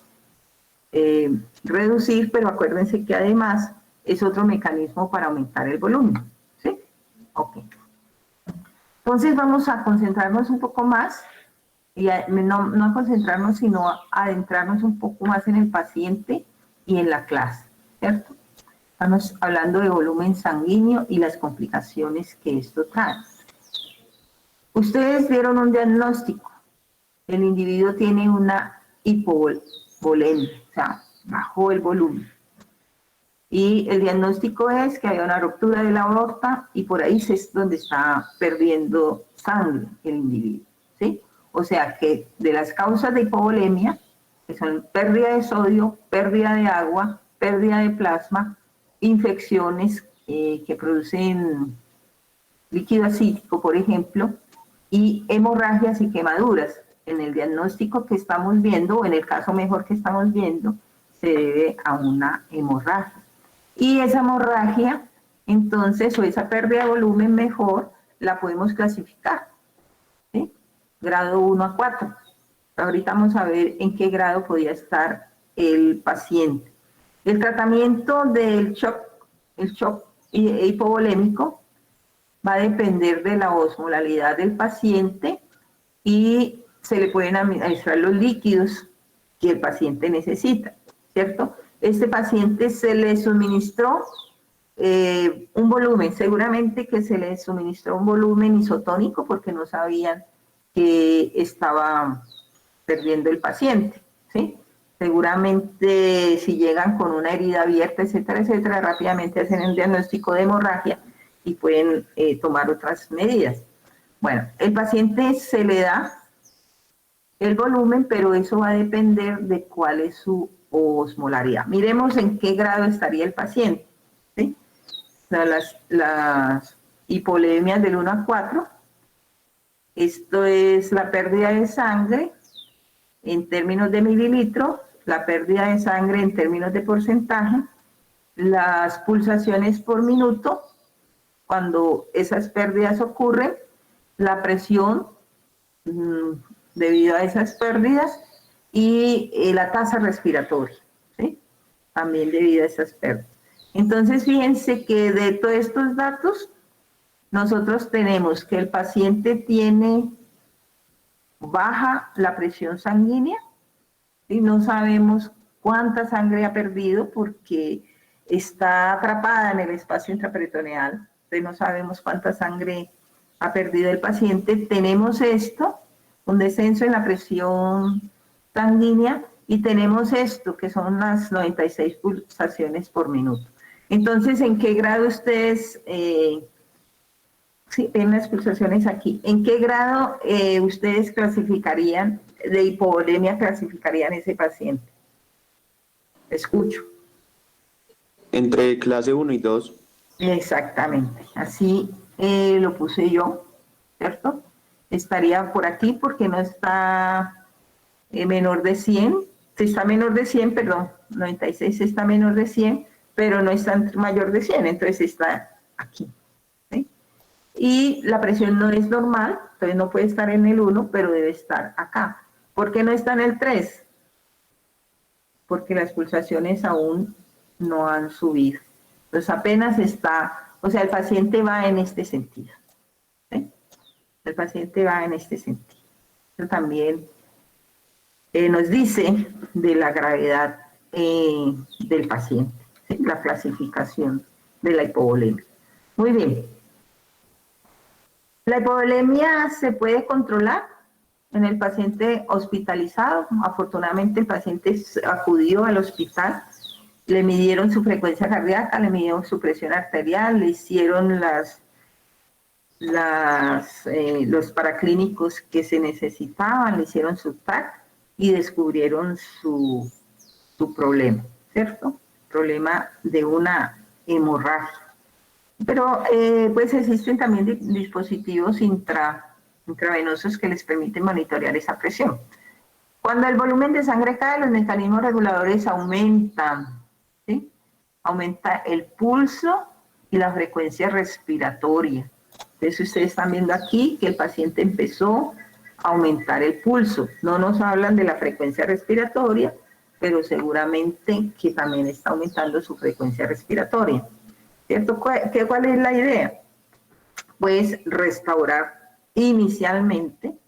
reducir, pero acuérdense que además es otro mecanismo para aumentar el volumen, ¿sí? Ok. Entonces vamos a concentrarnos un poco más, y no a concentrarnos, sino a adentrarnos un poco más en el paciente y en la clase, ¿cierto? Estamos hablando de volumen sanguíneo y las complicaciones que esto trae. Ustedes dieron un diagnóstico. El individuo tiene una hipovolemia, o sea, bajó el volumen. Y el diagnóstico es que había una ruptura de la aorta y por ahí es donde está perdiendo sangre el individuo, ¿sí? O sea que de las causas de hipovolemia, que son pérdida de sodio, pérdida de agua, pérdida de plasma, infecciones que producen líquido acítico, por ejemplo, y hemorragias y quemaduras. En el diagnóstico que estamos viendo, o en el caso mejor que estamos viendo, se debe a una hemorragia. Y esa hemorragia, entonces, o esa pérdida de volumen mejor, la podemos clasificar, ¿sí? Grado 1 a 4. Ahorita vamos a ver en qué grado podía estar el paciente. El tratamiento del shock hipovolémico va a depender de la osmolalidad del paciente y se le pueden administrar los líquidos que el paciente necesita, ¿cierto? Este paciente se le suministró un volumen, seguramente que se le suministró un volumen isotónico porque no sabían que estaba perdiendo el paciente, ¿sí? Seguramente si llegan con una herida abierta, etcétera, rápidamente hacen el diagnóstico de hemorragia y pueden tomar otras medidas. Bueno, el paciente se le da el volumen, pero eso va a depender de cuál es su osmolaridad. Miremos en qué grado estaría el paciente, ¿sí? O sea, las hipoliemias del 1 a 4, esto es la pérdida de sangre en términos de mililitros, la pérdida de sangre en términos de porcentaje, las pulsaciones por minuto, cuando esas pérdidas ocurren, la presión debido a esas pérdidas y la tasa respiratoria, ¿sí? También debido a esas pérdidas. Entonces, fíjense que de todos estos datos, nosotros tenemos que el paciente tiene baja la presión sanguínea y no sabemos cuánta sangre ha perdido porque está atrapada en el espacio intraperitoneal, entonces no sabemos cuánta sangre ha perdido el paciente. Tenemos esto, un descenso en la presión sanguínea, y tenemos esto, que son las 96 pulsaciones por minuto. Entonces, ¿en qué grado ustedes, sí, ven las pulsaciones aquí, en qué grado ustedes clasificarían, de hipovolemia clasificarían ese paciente? Escucho. Entre clase 1 y 2. Exactamente, así lo puse yo, ¿cierto? Estaría por aquí porque no está menor de 100, si está menor de 100, perdón, 96 está menor de 100, pero no está mayor de 100, entonces está aquí, ¿sí? Y la presión no es normal, entonces no puede estar en el 1, pero debe estar acá. ¿Por qué no está en el 3? Porque las pulsaciones aún no han subido. Entonces apenas está, o sea, el paciente va en este sentido, ¿sí? El paciente va en este sentido. Eso también nos dice de la gravedad del paciente, ¿sí? La clasificación de la hipovolemia. Muy bien. La hipovolemia se puede controlar en el paciente hospitalizado. Afortunadamente el paciente acudió al hospital, le midieron su frecuencia cardíaca, le midieron su presión arterial, le hicieron los paraclínicos que se necesitaban, le hicieron su TAC y descubrieron su problema, ¿cierto? Problema de una hemorragia. Pero pues existen también dispositivos intravenosos que les permiten monitorear esa presión. Cuando el volumen de sangre cae, los mecanismos reguladores aumentan, ¿sí? Aumenta el pulso y la frecuencia respiratoria. Entonces ustedes están viendo aquí que el paciente empezó a aumentar el pulso. No nos hablan de la frecuencia respiratoria, pero seguramente que también está aumentando su frecuencia respiratoria, ¿cierto? ¿Cuál es la idea? Pues restaurar inicialmente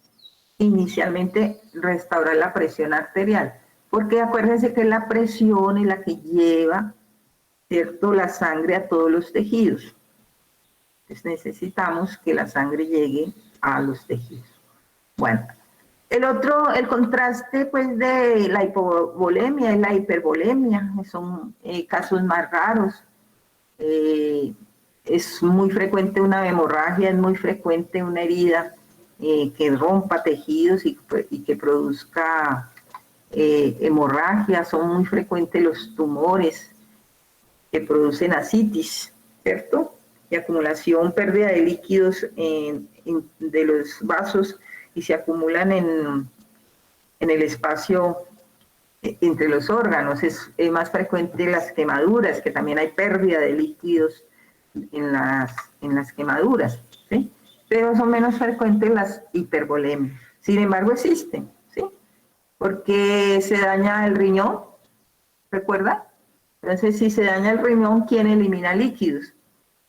restaurar la presión arterial, porque acuérdense que la presión es la que lleva, ¿cierto?, la sangre a todos los tejidos. Entonces necesitamos que la sangre llegue a los tejidos. Bueno, el contraste pues de la hipovolemia es la hipervolemia, son casos más raros. Es muy frecuente una hemorragia, es muy frecuente una herida que rompa tejidos y que produzca hemorragia. Son muy frecuentes los tumores que producen ascitis, ¿cierto? Y acumulación, pérdida de líquidos de los vasos y se acumulan en el espacio entre los órganos. Es más frecuente las quemaduras, que también hay pérdida de líquidos en las quemaduras, ¿sí? Pero son menos frecuentes las hipervolemias. Sin embargo, existen, ¿sí? Porque se daña el riñón, ¿recuerda? Entonces, si se daña el riñón, ¿quién elimina líquidos?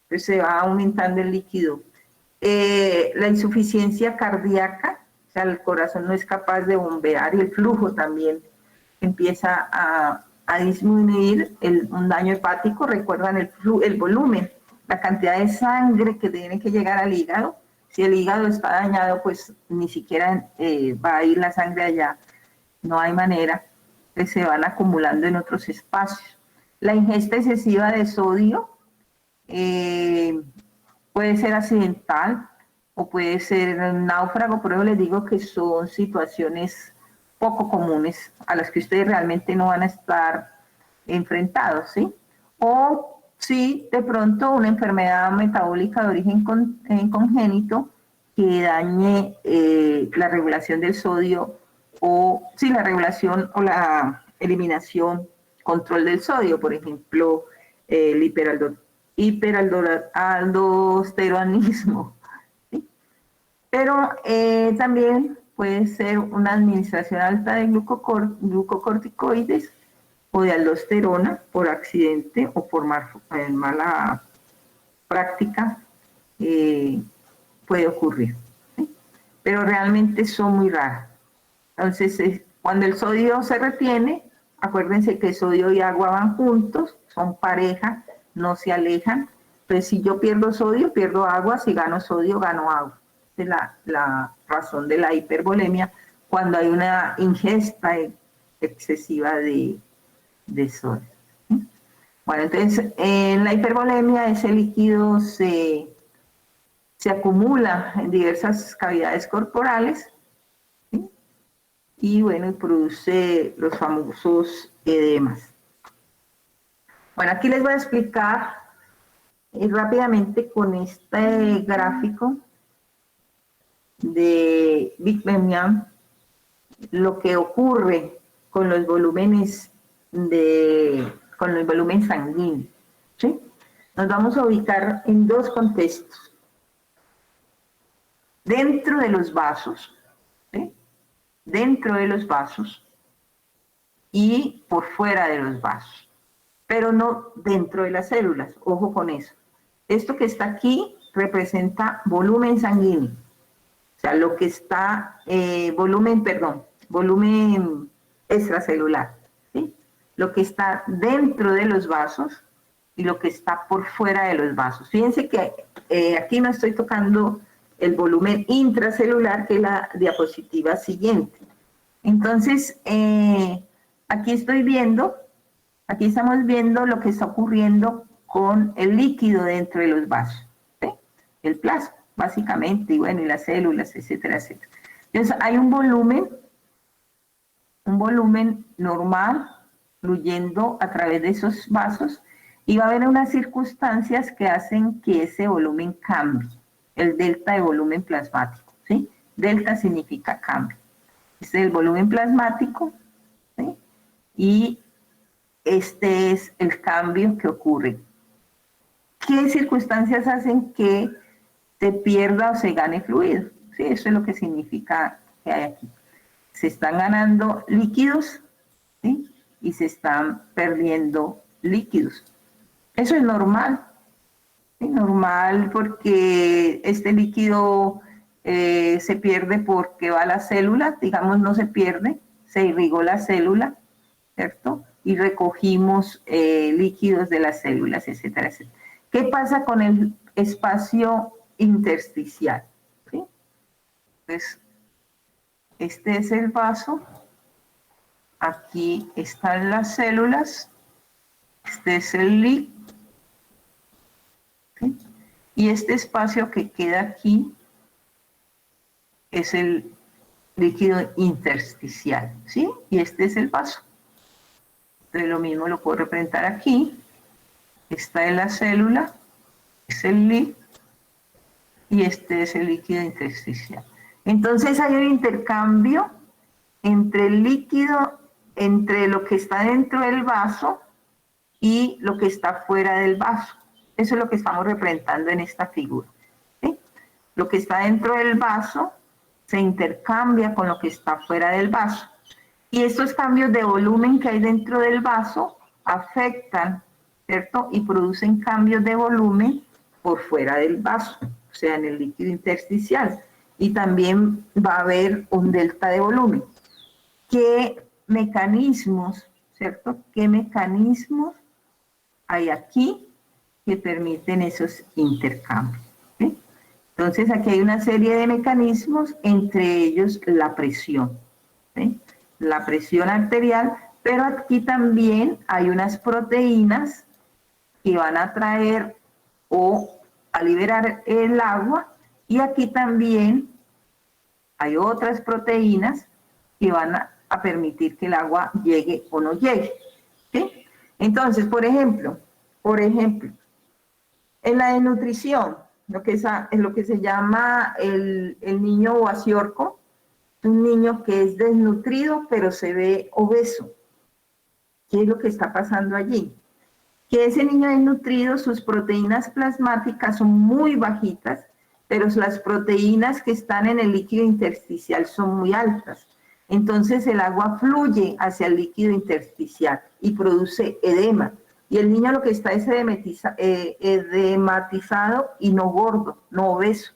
Entonces se va aumentando el líquido. La insuficiencia cardíaca, o sea, el corazón no es capaz de bombear y el flujo también empieza a disminuir. Un daño hepático, recuerdan el volumen, la cantidad de sangre que tiene que llegar al hígado. Si el hígado está dañado, pues ni siquiera va a ir la sangre allá, no hay manera, que se van acumulando en otros espacios. La ingesta excesiva de sodio puede ser accidental o puede ser náufrago, pero les digo que son situaciones poco comunes a las que ustedes realmente no van a estar enfrentados, ¿sí? O si de pronto una enfermedad metabólica de origen congénito que dañe la regulación del sodio, o si la regulación o la eliminación, control del sodio, por ejemplo, el hiperaldosteronismo, ¿sí? Pero también puede ser una administración alta de glucocorticoides o de aldosterona por accidente o por mala práctica puede ocurrir, ¿sí? Pero realmente son muy raras. Entonces, cuando el sodio se retiene, acuérdense que sodio y agua van juntos, son pareja, no se alejan. Entonces, si yo pierdo sodio, pierdo agua, si gano sodio, gano agua. Esa es la razón de la hipervolemia, cuando hay una ingesta excesiva de sodio. ¿Sí? Bueno, entonces, en la hipervolemia ese líquido se acumula en diversas cavidades corporales, ¿sí? Y bueno, produce los famosos edemas. Bueno, aquí les voy a explicar rápidamente con este gráfico de Big-Bemian lo que ocurre con los volúmenes con el volumen sanguíneo, ¿sí? Nos vamos a ubicar en dos contextos. Dentro de los vasos, ¿sí? Dentro de los vasos y por fuera de los vasos, pero no dentro de las células. Ojo con eso. Esto que está aquí representa volumen sanguíneo. O sea, lo que está, volumen extracelular, ¿sí? Lo que está dentro de los vasos y lo que está por fuera de los vasos. Fíjense que aquí no estoy tocando el volumen intracelular, que es la diapositiva siguiente. Entonces, aquí estamos viendo lo que está ocurriendo con el líquido dentro de los vasos, ¿sí? El plasma, básicamente, y bueno, y las células, etcétera, etcétera. Entonces, hay un volumen normal fluyendo a través de esos vasos, y va a haber unas circunstancias que hacen que ese volumen cambie, el delta de volumen plasmático, ¿sí? Delta significa cambio. Este es el volumen plasmático, ¿sí? Y este es el cambio que ocurre. ¿Qué circunstancias hacen que se pierda o se gane fluido? Sí, eso es lo que significa que hay aquí. Se están ganando líquidos, ¿sí? Y se están perdiendo líquidos. Eso es normal. ¿Sí? Normal, porque este líquido se pierde porque va a la célula, digamos no se pierde, se irrigó la célula, ¿cierto? Y recogimos líquidos de las células, etcétera, etcétera. ¿Qué pasa con el espacio intersticial? ¿Sí? Pues este es el vaso, aquí están las células, este es el líquido, ¿sí? Y este espacio que queda aquí es el líquido intersticial, ¿sí? Y este es el vaso. Entonces lo mismo lo puedo representar aquí. Esta es la célula, es el líquido, y este es el líquido intersticial. Entonces hay un intercambio entre el líquido, entre lo que está dentro del vaso y lo que está fuera del vaso. Eso es lo que estamos representando en esta figura, ¿sí? Lo que está dentro del vaso se intercambia con lo que está fuera del vaso. Y estos cambios de volumen que hay dentro del vaso afectan, ¿cierto? Y producen cambios de volumen por fuera del vaso, o sea, en el líquido intersticial. Y también va a haber un delta de volumen. ¿Qué mecanismos, ¿cierto? ¿Qué mecanismos hay aquí que permiten esos intercambios? ¿Sí? Entonces, aquí hay una serie de mecanismos, entre ellos la presión, ¿sí? La presión arterial, pero aquí también hay unas proteínas que van a traer o a liberar el agua, y aquí también hay otras proteínas que van a permitir que el agua llegue o no llegue, ¿sí? Entonces, por ejemplo, en la desnutrición, lo que se llama el niño oasiorco, un niño que es desnutrido pero se ve obeso. ¿Qué es lo que está pasando allí? Que ese niño desnutrido, sus proteínas plasmáticas son muy bajitas, pero las proteínas que están en el líquido intersticial son muy altas. Entonces el agua fluye hacia el líquido intersticial y produce edema. Y el niño lo que está es edematizado y no gordo, no obeso,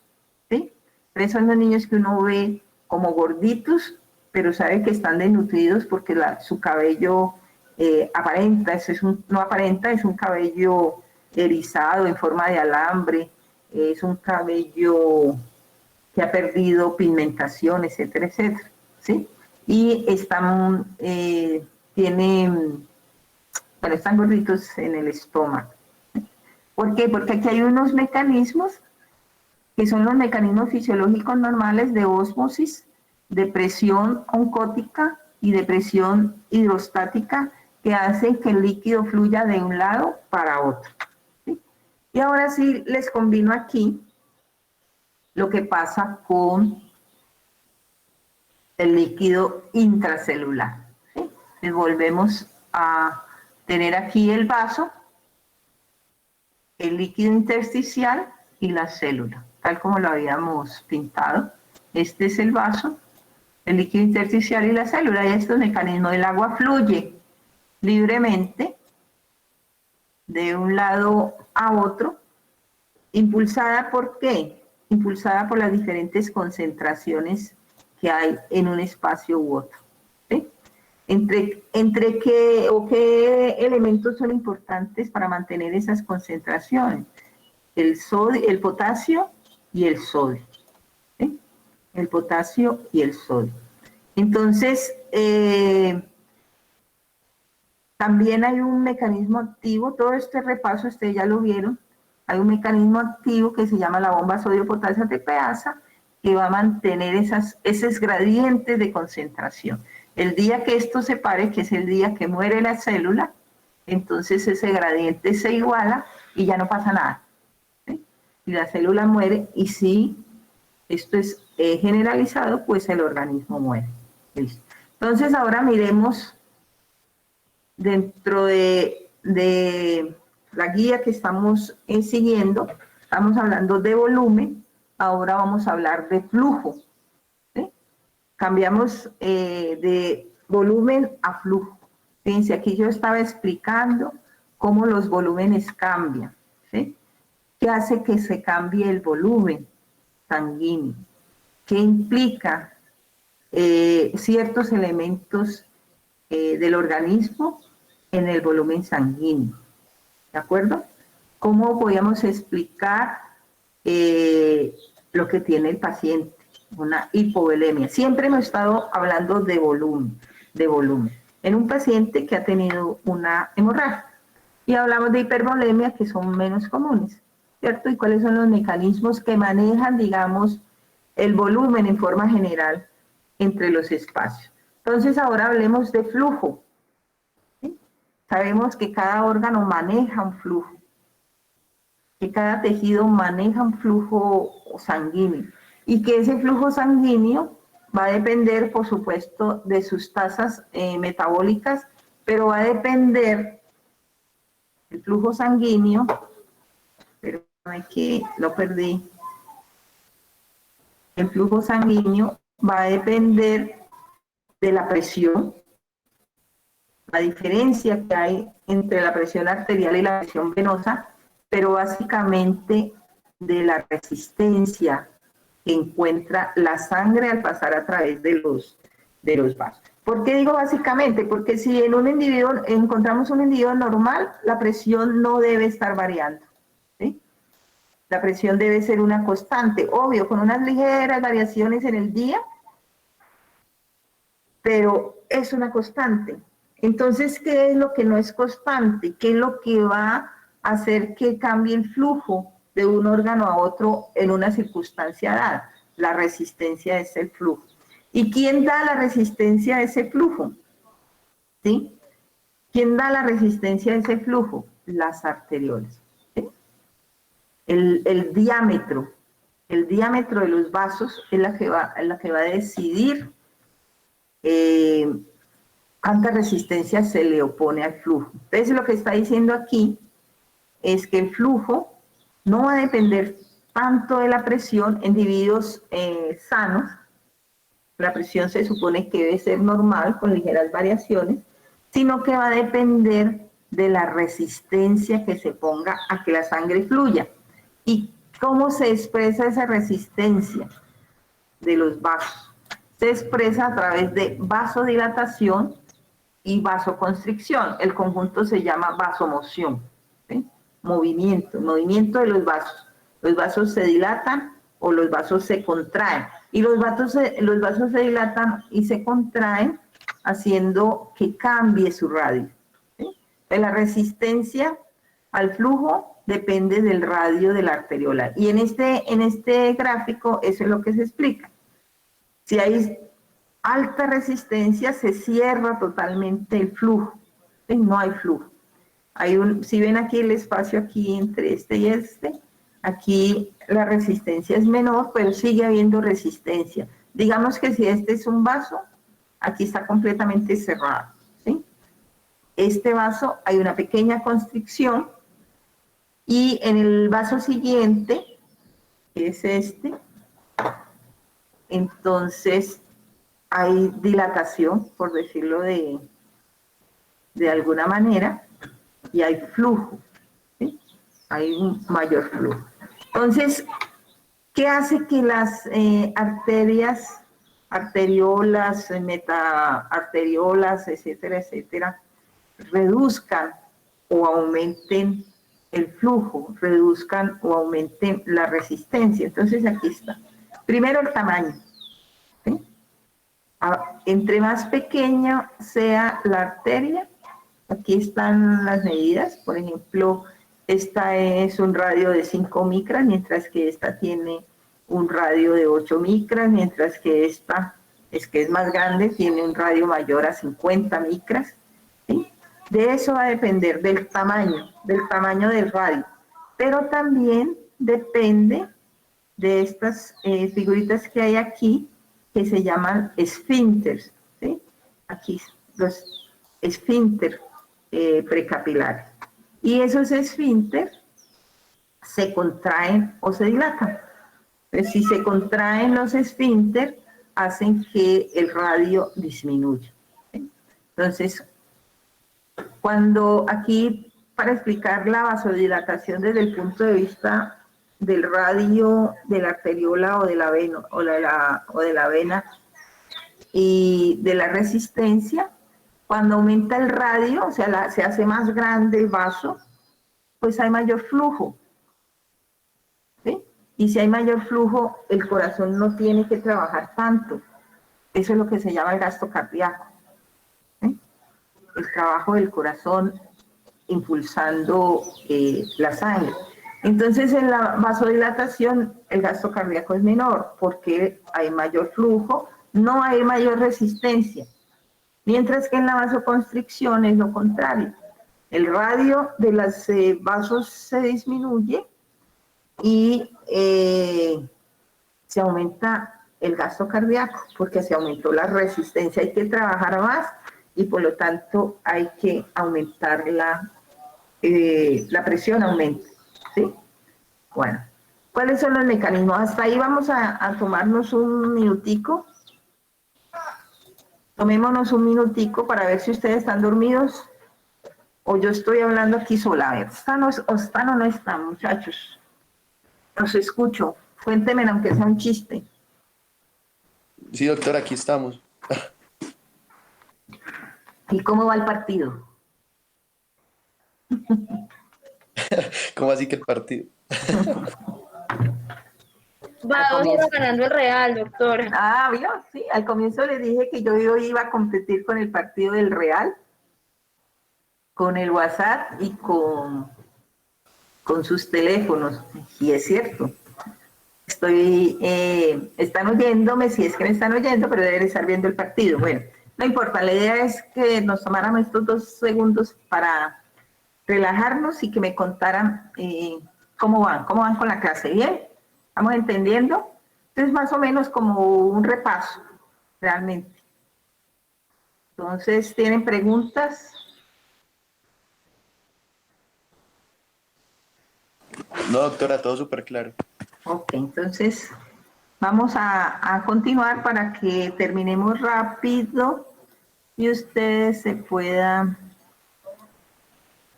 ¿sí? Pero son los niños que uno ve como gorditos, pero sabe que están desnutridos porque su cabello aparenta, no aparenta, es un cabello erizado en forma de alambre, es un cabello que ha perdido pigmentación, etcétera, etcétera, ¿sí? Y están gorditos en el estómago. ¿Por qué? Porque aquí hay unos mecanismos que son los mecanismos fisiológicos normales de ósmosis, de presión oncótica y de presión hidrostática que hacen que el líquido fluya de un lado para otro, ¿sí? Y ahora sí les combino aquí lo que pasa con el líquido intracelular, ¿sí? Entonces volvemos a tener aquí el vaso, el líquido intersticial y la célula, tal como lo habíamos pintado. Este es el vaso, el líquido intersticial y la célula, y estos mecanismos. El agua fluye libremente de un lado a otro, impulsada ¿por qué? Impulsada por las diferentes concentraciones que hay en un espacio u otro, ¿sí? Entre qué elementos son importantes para mantener esas concentraciones: el potasio y el sodio, ¿sí? El potasio y el sodio. Entonces, también hay un mecanismo activo, todo este repaso ustedes ya lo vieron, hay un mecanismo activo que se llama la bomba sodio-potasio ATPasa, que va a mantener esos gradientes de concentración. El día que esto se pare, que es el día que muere la célula, entonces ese gradiente se iguala y ya no pasa nada, ¿sí? Y la célula muere, y si esto es generalizado, pues el organismo muere. ¿Listo? Entonces ahora miremos dentro de la guía que estamos siguiendo. Estamos hablando de volumen, ahora vamos a hablar de flujo, ¿sí? Cambiamos de volumen a flujo. Fíjense, aquí yo estaba explicando cómo los volúmenes cambian, ¿sí? ¿Qué hace que se cambie el volumen sanguíneo? ¿Qué implica ciertos elementos del organismo en el volumen sanguíneo? ¿De acuerdo? ¿Cómo podríamos explicar lo que tiene el paciente? Una hipovolemia. Siempre hemos estado hablando de volumen, en un paciente que ha tenido una hemorragia. Y hablamos de hipervolemia, que son menos comunes, ¿cierto? ¿Y cuáles son los mecanismos que manejan, digamos, el volumen en forma general entre los espacios? Entonces ahora hablemos de flujo. ¿Sí? Sabemos que cada órgano maneja un flujo, que cada tejido maneja un flujo sanguíneo, y que ese flujo sanguíneo va a depender, por supuesto, de sus tasas metabólicas, pero va a depender el flujo sanguíneo, pero que lo perdí. El flujo sanguíneo va a depender de la presión, la diferencia que hay entre la presión arterial y la presión venosa, pero básicamente de la resistencia que encuentra la sangre al pasar a través de los vasos. ¿Por qué digo básicamente? Porque si en un individuo encontramos un individuo normal, la presión no debe estar variando, ¿sí? La presión debe ser una constante, obvio, con unas ligeras variaciones en el día, pero es una constante. Entonces, ¿qué es lo que no es constante? ¿Qué es lo que va a hacer que cambie el flujo de un órgano a otro en una circunstancia dada? La resistencia es el flujo. ¿Y quién da la resistencia a ese flujo? ¿Sí? ¿Quién da la resistencia a ese flujo? Las arteriolas. ¿Sí? El diámetro de los vasos es la que va a decidir cuánta resistencia se le opone al flujo. Entonces, lo que está diciendo aquí es que el flujo no va a depender tanto de la presión en individuos sanos. La presión se supone que debe ser normal, con ligeras variaciones, sino que va a depender de la resistencia que se ponga a que la sangre fluya. ¿Y cómo se expresa esa resistencia de los vasos? Se expresa a través de vasodilatación y vasoconstricción. El conjunto se llama vasomoción, ¿sí? Movimiento de los vasos. Los vasos se dilatan o los vasos se contraen. Y los vasos se dilatan y se contraen haciendo que cambie su radio, ¿sí? La resistencia al flujo depende del radio de la arteriola. Y en este gráfico eso es lo que se explica. Si hay alta resistencia, se cierra totalmente el flujo, ¿sí? No hay flujo. Si ven aquí el espacio aquí entre este y este, aquí la resistencia es menor, pero sigue habiendo resistencia. Digamos que si este es un vaso, aquí está completamente cerrado, ¿sí? Este vaso hay una pequeña constricción y en el vaso siguiente, que es este, entonces hay dilatación, por decirlo de alguna manera, y hay flujo, ¿sí? Hay un mayor flujo. Entonces, ¿qué hace que las arterias, arteriolas, metaarteriolas, etcétera, etcétera, reduzcan o aumenten el flujo, reduzcan o aumenten la resistencia? Entonces, aquí está. Primero, el tamaño, ¿sí? Entre más pequeña sea la arteria, aquí están las medidas. Por ejemplo, esta es un radio de 5 micras, mientras que esta tiene un radio de 8 micras, mientras que esta, que es más grande, tiene un radio mayor a 50 micras, ¿sí? De eso va a depender del tamaño del radio. Pero también depende de estas figuritas que hay aquí, que se llaman esfínteres, ¿sí? Aquí los esfínteres precapilares. Y esos esfínteres se contraen o se dilatan. Pues si se contraen los esfínteres, hacen que el radio disminuya, ¿sí? Entonces, cuando aquí, para explicar la vasodilatación desde el punto de vista del radio de la arteriola o de la vena y de la resistencia, cuando aumenta el radio, o sea, se hace más grande el vaso, pues hay mayor flujo, ¿sí? Y si hay mayor flujo, el corazón no tiene que trabajar tanto. Eso es lo que se llama el gasto cardíaco, ¿sí? El trabajo del corazón impulsando la sangre. Entonces, en la vasodilatación, el gasto cardíaco es menor porque hay mayor flujo, no hay mayor resistencia. Mientras que en la vasoconstricción es lo contrario. El radio de los vasos se disminuye y se aumenta el gasto cardíaco porque se aumentó la resistencia. Hay que trabajar más y por lo tanto hay que aumentar la presión aumenta, ¿sí? Bueno, ¿cuáles son los mecanismos? Hasta ahí vamos a tomarnos un minutico. Tomémonos un minutico para ver si ustedes están dormidos o yo estoy hablando aquí sola. A ver, ¿están o no están, muchachos? Los escucho. Cuéntenme, aunque sea un chiste. Sí, doctora, aquí estamos. ¿Y cómo va el partido? ¿Cómo así que el partido? Va 2-0 ganando el Real, doctora. Ah, ¿vio? Sí, al comienzo les dije que yo iba a competir con el partido del Real, con el WhatsApp y con sus teléfonos. Y es cierto. Están oyéndome, si es que me están oyendo, pero deben estar viendo el partido. Bueno, no importa, la idea es que nos tomáramos estos 2 segundos para relajarnos y que me contaran cómo van con la clase. ¿Bien? ¿Estamos entendiendo? Es más o menos como un repaso, realmente. Entonces, ¿tienen preguntas? No, doctora, todo súper claro. Ok, entonces vamos a continuar para que terminemos rápido y ustedes se puedan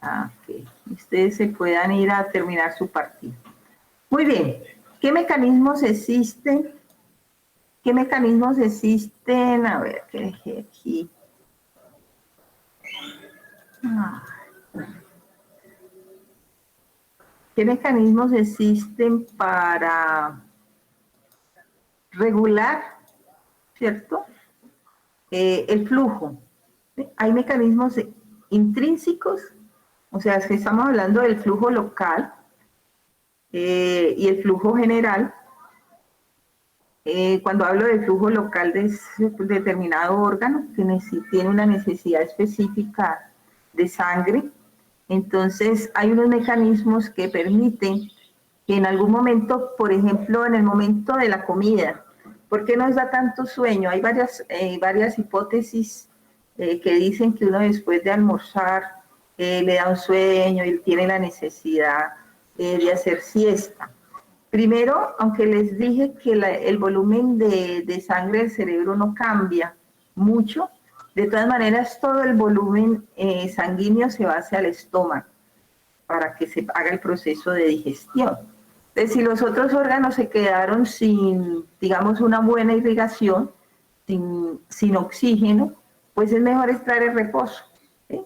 Ok. Ustedes se puedan ir a terminar su partido. Muy bien. ¿Qué mecanismos existen? ¿Qué mecanismos existen? A ver, ¿qué dejé aquí? ¿Qué mecanismos existen para regular, cierto? El flujo. ¿Sí? Hay mecanismos intrínsecos, o sea, es que estamos hablando del flujo local y el flujo general. Cuando hablo del flujo local de determinado órgano que tiene una necesidad específica de sangre, entonces hay unos mecanismos que permiten que en algún momento, por ejemplo, en el momento de la comida, ¿por qué nos da tanto sueño? Hay varias hipótesis que dicen que uno después de almorzar le da un sueño y tiene la necesidad de hacer siesta. Primero, aunque les dije que el volumen de sangre del cerebro no cambia mucho, de todas maneras todo el volumen sanguíneo se va hacia el estómago para que se haga el proceso de digestión. Entonces, si los otros órganos se quedaron sin, digamos, una buena irrigación, sin oxígeno, pues es mejor extraer el reposo, ¿sí?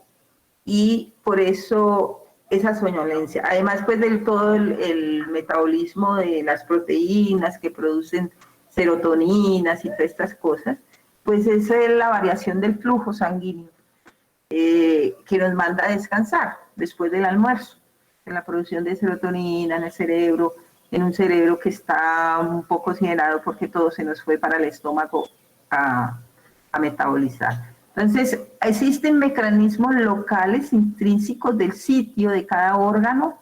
Y por eso esa soñolencia. Además, pues del todo el metabolismo de las proteínas que producen serotoninas y todas estas cosas, pues esa es la variación del flujo sanguíneo que nos manda a descansar después del almuerzo, en la producción de serotonina en el cerebro, en un cerebro que está un poco oxigenado porque todo se nos fue para el estómago a metabolizar. Entonces, existen mecanismos locales intrínsecos del sitio de cada órgano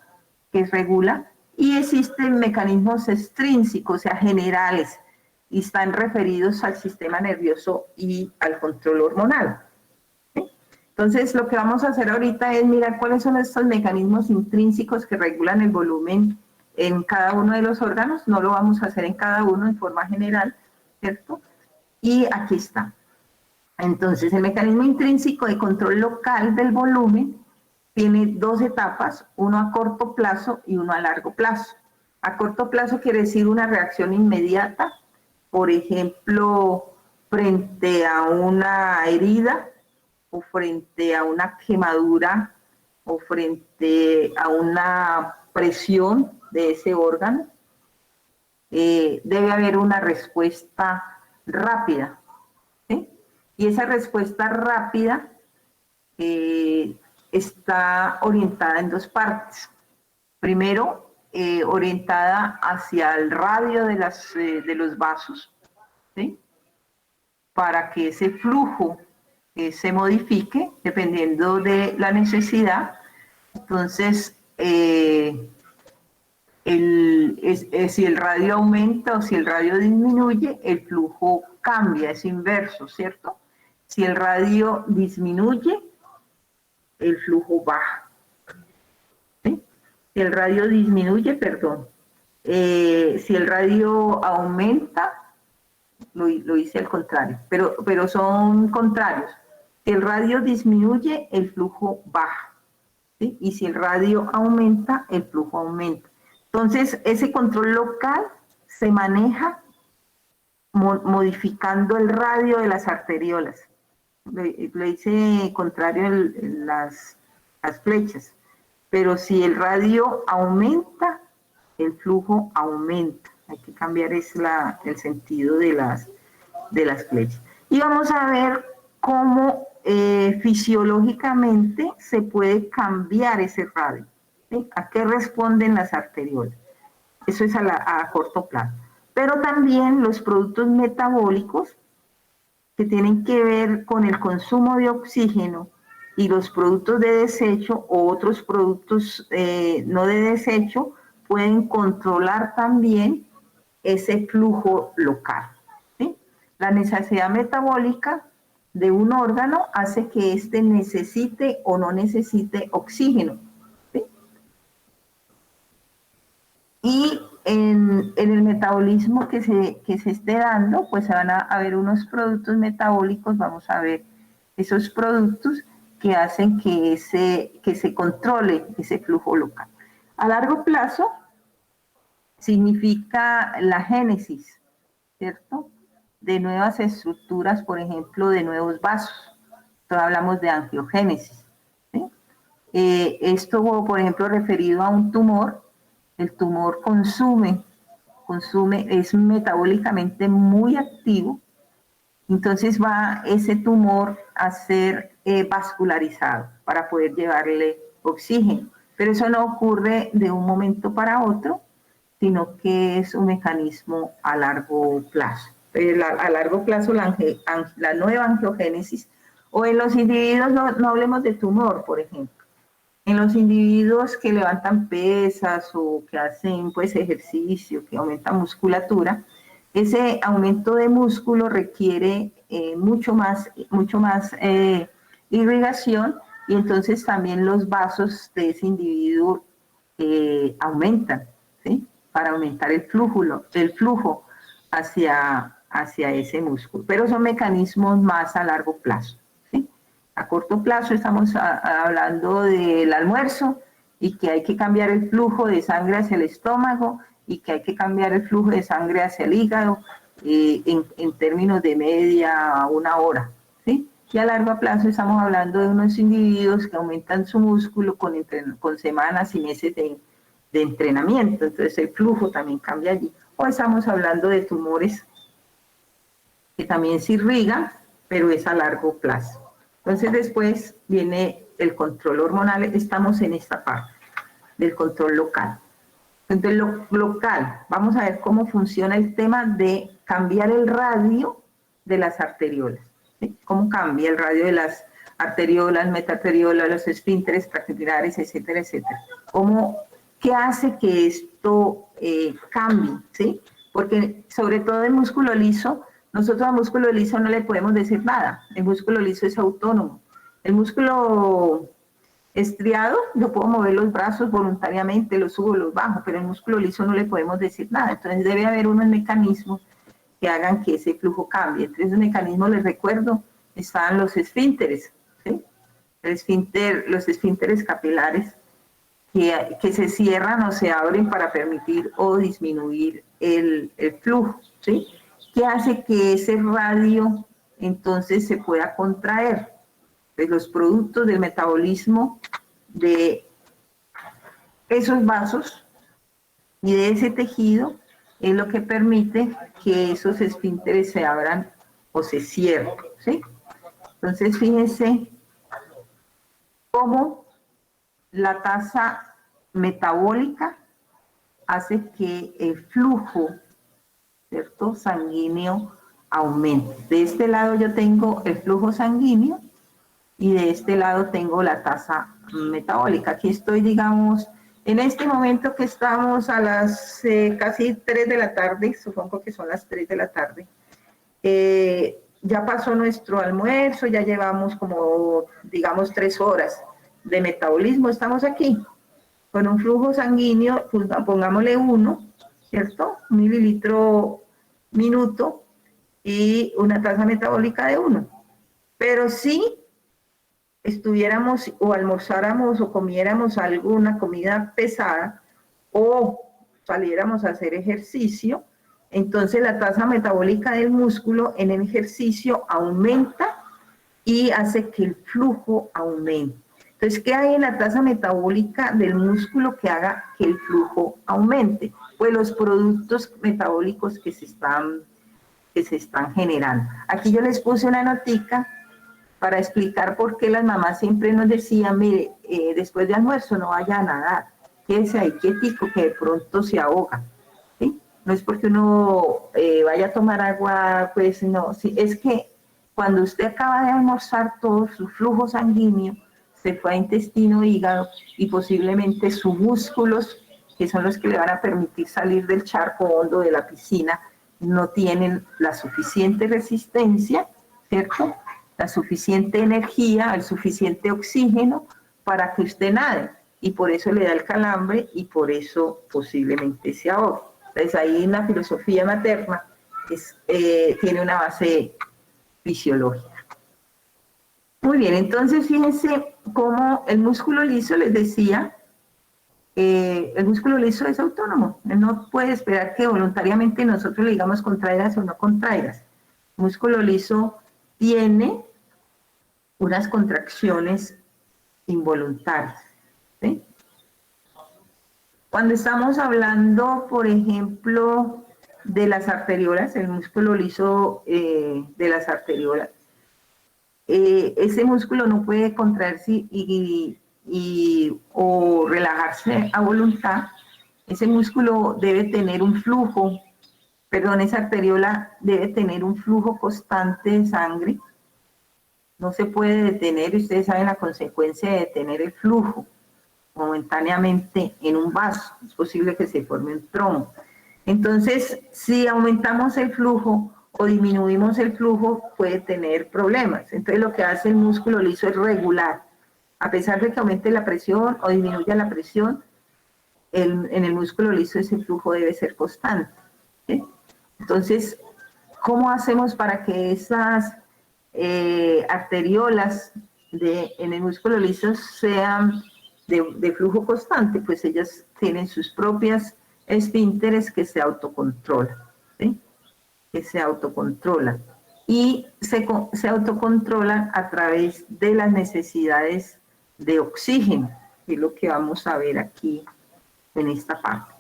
que regula y existen mecanismos extrínsecos, o sea, generales, y están referidos al sistema nervioso y al control hormonal. ¿Sí? Entonces, lo que vamos a hacer ahorita es mirar cuáles son estos mecanismos intrínsecos que regulan el volumen en cada uno de los órganos. No lo vamos a hacer en cada uno en forma general, ¿cierto? Y aquí está. Entonces, el mecanismo intrínseco de control local del volumen tiene dos etapas, uno a corto plazo y uno a largo plazo. A corto plazo quiere decir una reacción inmediata, por ejemplo, frente a una herida o frente a una quemadura o frente a una presión de ese órgano. Debe haber una respuesta rápida. Y esa respuesta rápida está orientada en dos partes. Primero, orientada hacia el radio de los vasos, ¿sí? Para que ese flujo se modifique dependiendo de la necesidad. Entonces, si el radio aumenta o si el radio disminuye, el flujo cambia, es inverso, ¿cierto? Si el radio disminuye, el flujo baja. ¿Sí? Si el radio disminuye, perdón. Si el radio aumenta, lo hice al contrario, pero son contrarios. Si el radio disminuye, el flujo baja. ¿Sí? Y si el radio aumenta, el flujo aumenta. Entonces, ese control local se maneja modificando el radio de las arteriolas. Le hice contrario las flechas. Pero si el radio aumenta, el flujo aumenta. Hay que cambiar el sentido de las flechas. Y vamos a ver cómo fisiológicamente se puede cambiar ese radio. ¿Sí? ¿A qué responden las arteriolas? Eso es a corto plazo. Pero también los productos metabólicos que tienen que ver con el consumo de oxígeno y los productos de desecho o otros productos no de desecho pueden controlar también ese flujo local. ¿Sí? La necesidad metabólica de un órgano hace que éste necesite o no necesite oxígeno. ¿Sí? Y en el metabolismo que se esté dando, pues se van a ver unos productos metabólicos, vamos a ver esos productos que hacen que se controle ese flujo local. A largo plazo significa la génesis, ¿cierto?, de nuevas estructuras, por ejemplo, de nuevos vasos. Entonces hablamos de angiogénesis, ¿sí? Esto, por ejemplo, referido a un tumor, el tumor consume, es metabólicamente muy activo, entonces va ese tumor a ser vascularizado para poder llevarle oxígeno. Pero eso no ocurre de un momento para otro, sino que es un mecanismo a largo plazo. A largo plazo la nueva angiogénesis, o en los individuos, no hablemos de tumor, por ejemplo, en los individuos que levantan pesas o que hacen pues ejercicio, que aumentan musculatura, ese aumento de músculo requiere mucho más irrigación, y entonces también los vasos de ese individuo aumentan, ¿sí?, para aumentar el flujo hacia ese músculo. Pero son mecanismos más a largo plazo, ¿sí? A corto plazo estamos hablando del almuerzo y que hay que cambiar el flujo de sangre hacia el estómago y que hay que cambiar el flujo de sangre hacia el hígado en términos de media a una hora, ¿sí? Y a largo plazo estamos hablando de unos individuos que aumentan su músculo con semanas y meses de entrenamiento, entonces el flujo también cambia allí. O estamos hablando de tumores que también se irrigan, pero es a largo plazo. Entonces después viene el control hormonal, estamos en esta parte del control local. Entonces lo local, vamos a ver cómo funciona el tema de cambiar el radio de las arteriolas, ¿sí? Cómo cambia el radio de las arteriolas, metaarteriolas, los esfínteres papilares, etcétera, etcétera. ¿Qué hace que esto cambie? ¿Sí? Porque sobre todo el músculo liso, nosotros al músculo liso no le podemos decir nada. El músculo liso es autónomo. El músculo estriado, yo puedo mover los brazos voluntariamente, los subo, los bajo, pero el músculo liso no le podemos decir nada. Entonces debe haber unos mecanismos que hagan que ese flujo cambie. Entre esos mecanismos, les recuerdo, están los esfínteres, ¿sí? Los esfínteres capilares, que se cierran o se abren para permitir o disminuir el flujo, ¿sí? ¿Qué hace que ese radio entonces se pueda contraer? Pues los productos del metabolismo de esos vasos y de ese tejido es lo que permite que esos esfínteres se abran o se cierren, ¿sí? Entonces fíjense cómo la tasa metabólica hace que el flujo, ¿cierto?, sanguíneo aumente. De este lado yo tengo el flujo sanguíneo y de este lado tengo la tasa metabólica. Aquí estoy, digamos, en este momento que estamos a las casi 3 de la tarde, supongo que son las 3 de la tarde. Ya pasó nuestro almuerzo, ya llevamos como, digamos, 3 horas de metabolismo. Estamos aquí con un flujo sanguíneo, pues, pongámosle 1, ¿cierto? 1 mililitro minuto y una tasa metabólica de 1. Pero si estuviéramos o almorzáramos o comiéramos alguna comida pesada o saliéramos a hacer ejercicio, entonces la tasa metabólica del músculo en el ejercicio aumenta y hace que el flujo aumente. Entonces, ¿qué hay en la tasa metabólica del músculo que haga que el flujo aumente? Pues los productos metabólicos que se están generando. Aquí yo les puse una notica para explicar por qué las mamás siempre nos decían, mire, después de almuerzo no vaya a nadar, quédese ahí quietico que de pronto se ahoga, ¿sí? No es porque uno vaya a tomar agua, pues no, sí, es que cuando usted acaba de almorzar todo su flujo sanguíneo se fue a intestino, hígado y posiblemente sus músculos, que son los que le van a permitir salir del charco hondo de la piscina, no tienen la suficiente resistencia, ¿cierto?, la suficiente energía, el suficiente oxígeno para que usted nade, y por eso le da el calambre y por eso posiblemente se ahoga. Entonces ahí en la filosofía materna tiene una base fisiológica. Muy bien, entonces fíjense cómo el músculo liso, les decía, el músculo liso es autónomo. Él no puede esperar que voluntariamente nosotros le digamos contraigas o no contraigas. El músculo liso tiene unas contracciones involuntarias, ¿sí? Cuando estamos hablando, por ejemplo, de las arteriolas, el músculo liso de las arteriolas, ese músculo no puede contraerse o relajarse a voluntad. Ese músculo debe tener un flujo, perdón, esa arteriola debe tener un flujo constante de sangre. No se puede detener, y ustedes saben la consecuencia de detener el flujo momentáneamente en un vaso. Es posible que se forme un trombo. Entonces, si aumentamos el flujo o disminuimos el flujo, puede tener problemas. Entonces, lo que hace el músculo liso es regular. A pesar de que aumente la presión o disminuya la presión, en el músculo liso ese flujo debe ser constante, ¿sí? Entonces, ¿cómo hacemos para que esas arteriolas en el músculo liso sean de flujo constante? Pues ellas tienen sus propias esfínteres que se autocontrolan, ¿sí? Que se autocontrolan. Y se autocontrolan a través de las necesidades de oxígeno, que es lo que vamos a ver aquí en esta parte.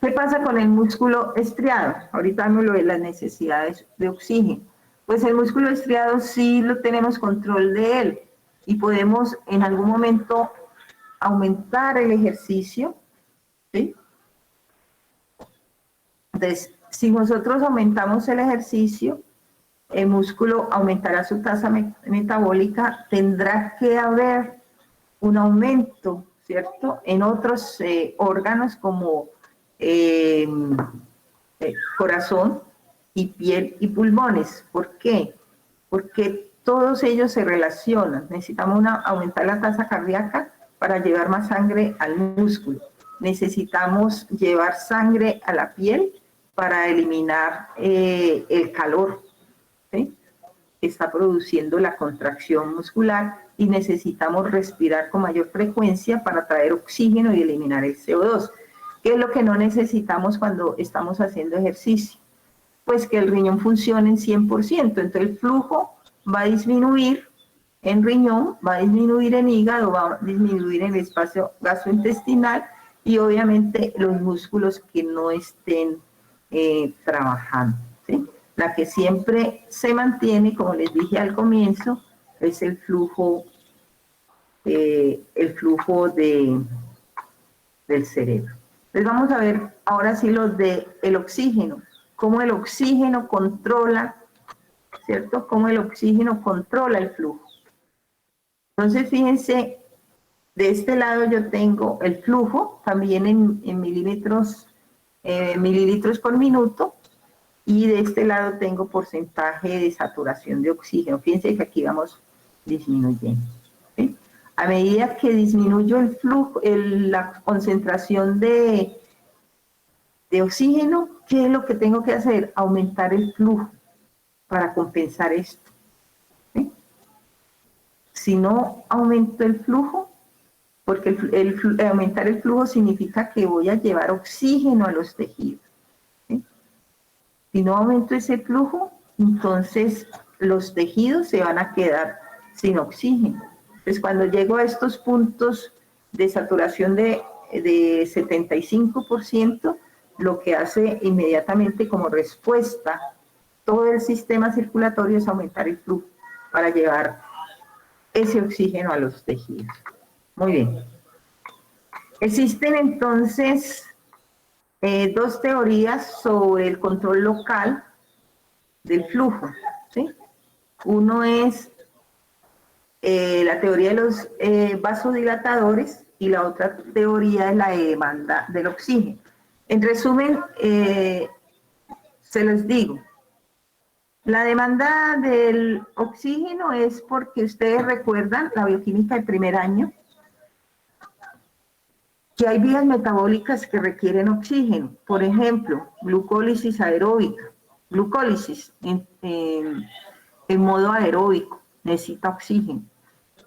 ¿Qué pasa con el músculo estriado? Ahorita vamos a lo de las necesidades de oxígeno. Pues el músculo estriado sí lo tenemos control de él y podemos en algún momento aumentar el ejercicio, ¿sí? Entonces, si nosotros aumentamos el ejercicio, el músculo aumentará su tasa metabólica, tendrá que haber un aumento, ¿cierto?, en otros órganos como corazón y piel y pulmones. ¿Por qué? Porque todos ellos se relacionan. Necesitamos aumentar la tasa cardíaca para llevar más sangre al músculo. Necesitamos llevar sangre a la piel para eliminar el calor, ¿sí?, que está produciendo la contracción muscular, y necesitamos respirar con mayor frecuencia para traer oxígeno y eliminar el CO2. ¿Qué es lo que no necesitamos cuando estamos haciendo ejercicio? Pues que el riñón funcione en 100%, entonces el flujo va a disminuir en riñón, va a disminuir en hígado, va a disminuir en el espacio gastrointestinal y obviamente los músculos que no estén trabajando, ¿sí? La que siempre se mantiene, como les dije al comienzo, es el flujo del cerebro. Entonces vamos a ver ahora sí los del oxígeno, cómo el oxígeno controla, ¿cierto? Cómo el oxígeno controla el flujo. Entonces fíjense, de este lado yo tengo el flujo, también en mililitros por minuto, y de este lado tengo porcentaje de saturación de oxígeno. Fíjense que aquí vamos disminuyendo, ¿sí? A medida que disminuyo el flujo, la concentración de oxígeno, ¿qué es lo que tengo que hacer? Aumentar el flujo para compensar esto, ¿sí? Si no aumento el flujo, porque aumentar el flujo significa que voy a llevar oxígeno a los tejidos, ¿sí? Si no aumento ese flujo, entonces los tejidos se van a quedar sin oxígeno. Entonces, cuando llego a estos puntos de saturación de 75%, lo que hace inmediatamente como respuesta todo el sistema circulatorio es aumentar el flujo para llevar ese oxígeno a los tejidos. Muy bien. Existen entonces dos teorías sobre el control local del flujo, ¿sí? Uno es la teoría de los vasodilatadores y la otra teoría es la de demanda del oxígeno. En resumen, se los digo, la demanda del oxígeno es porque ustedes recuerdan la bioquímica del primer año, que hay vías metabólicas que requieren oxígeno. Por ejemplo, glucólisis aeróbica, glucólisis en modo aeróbico, necesita oxígeno.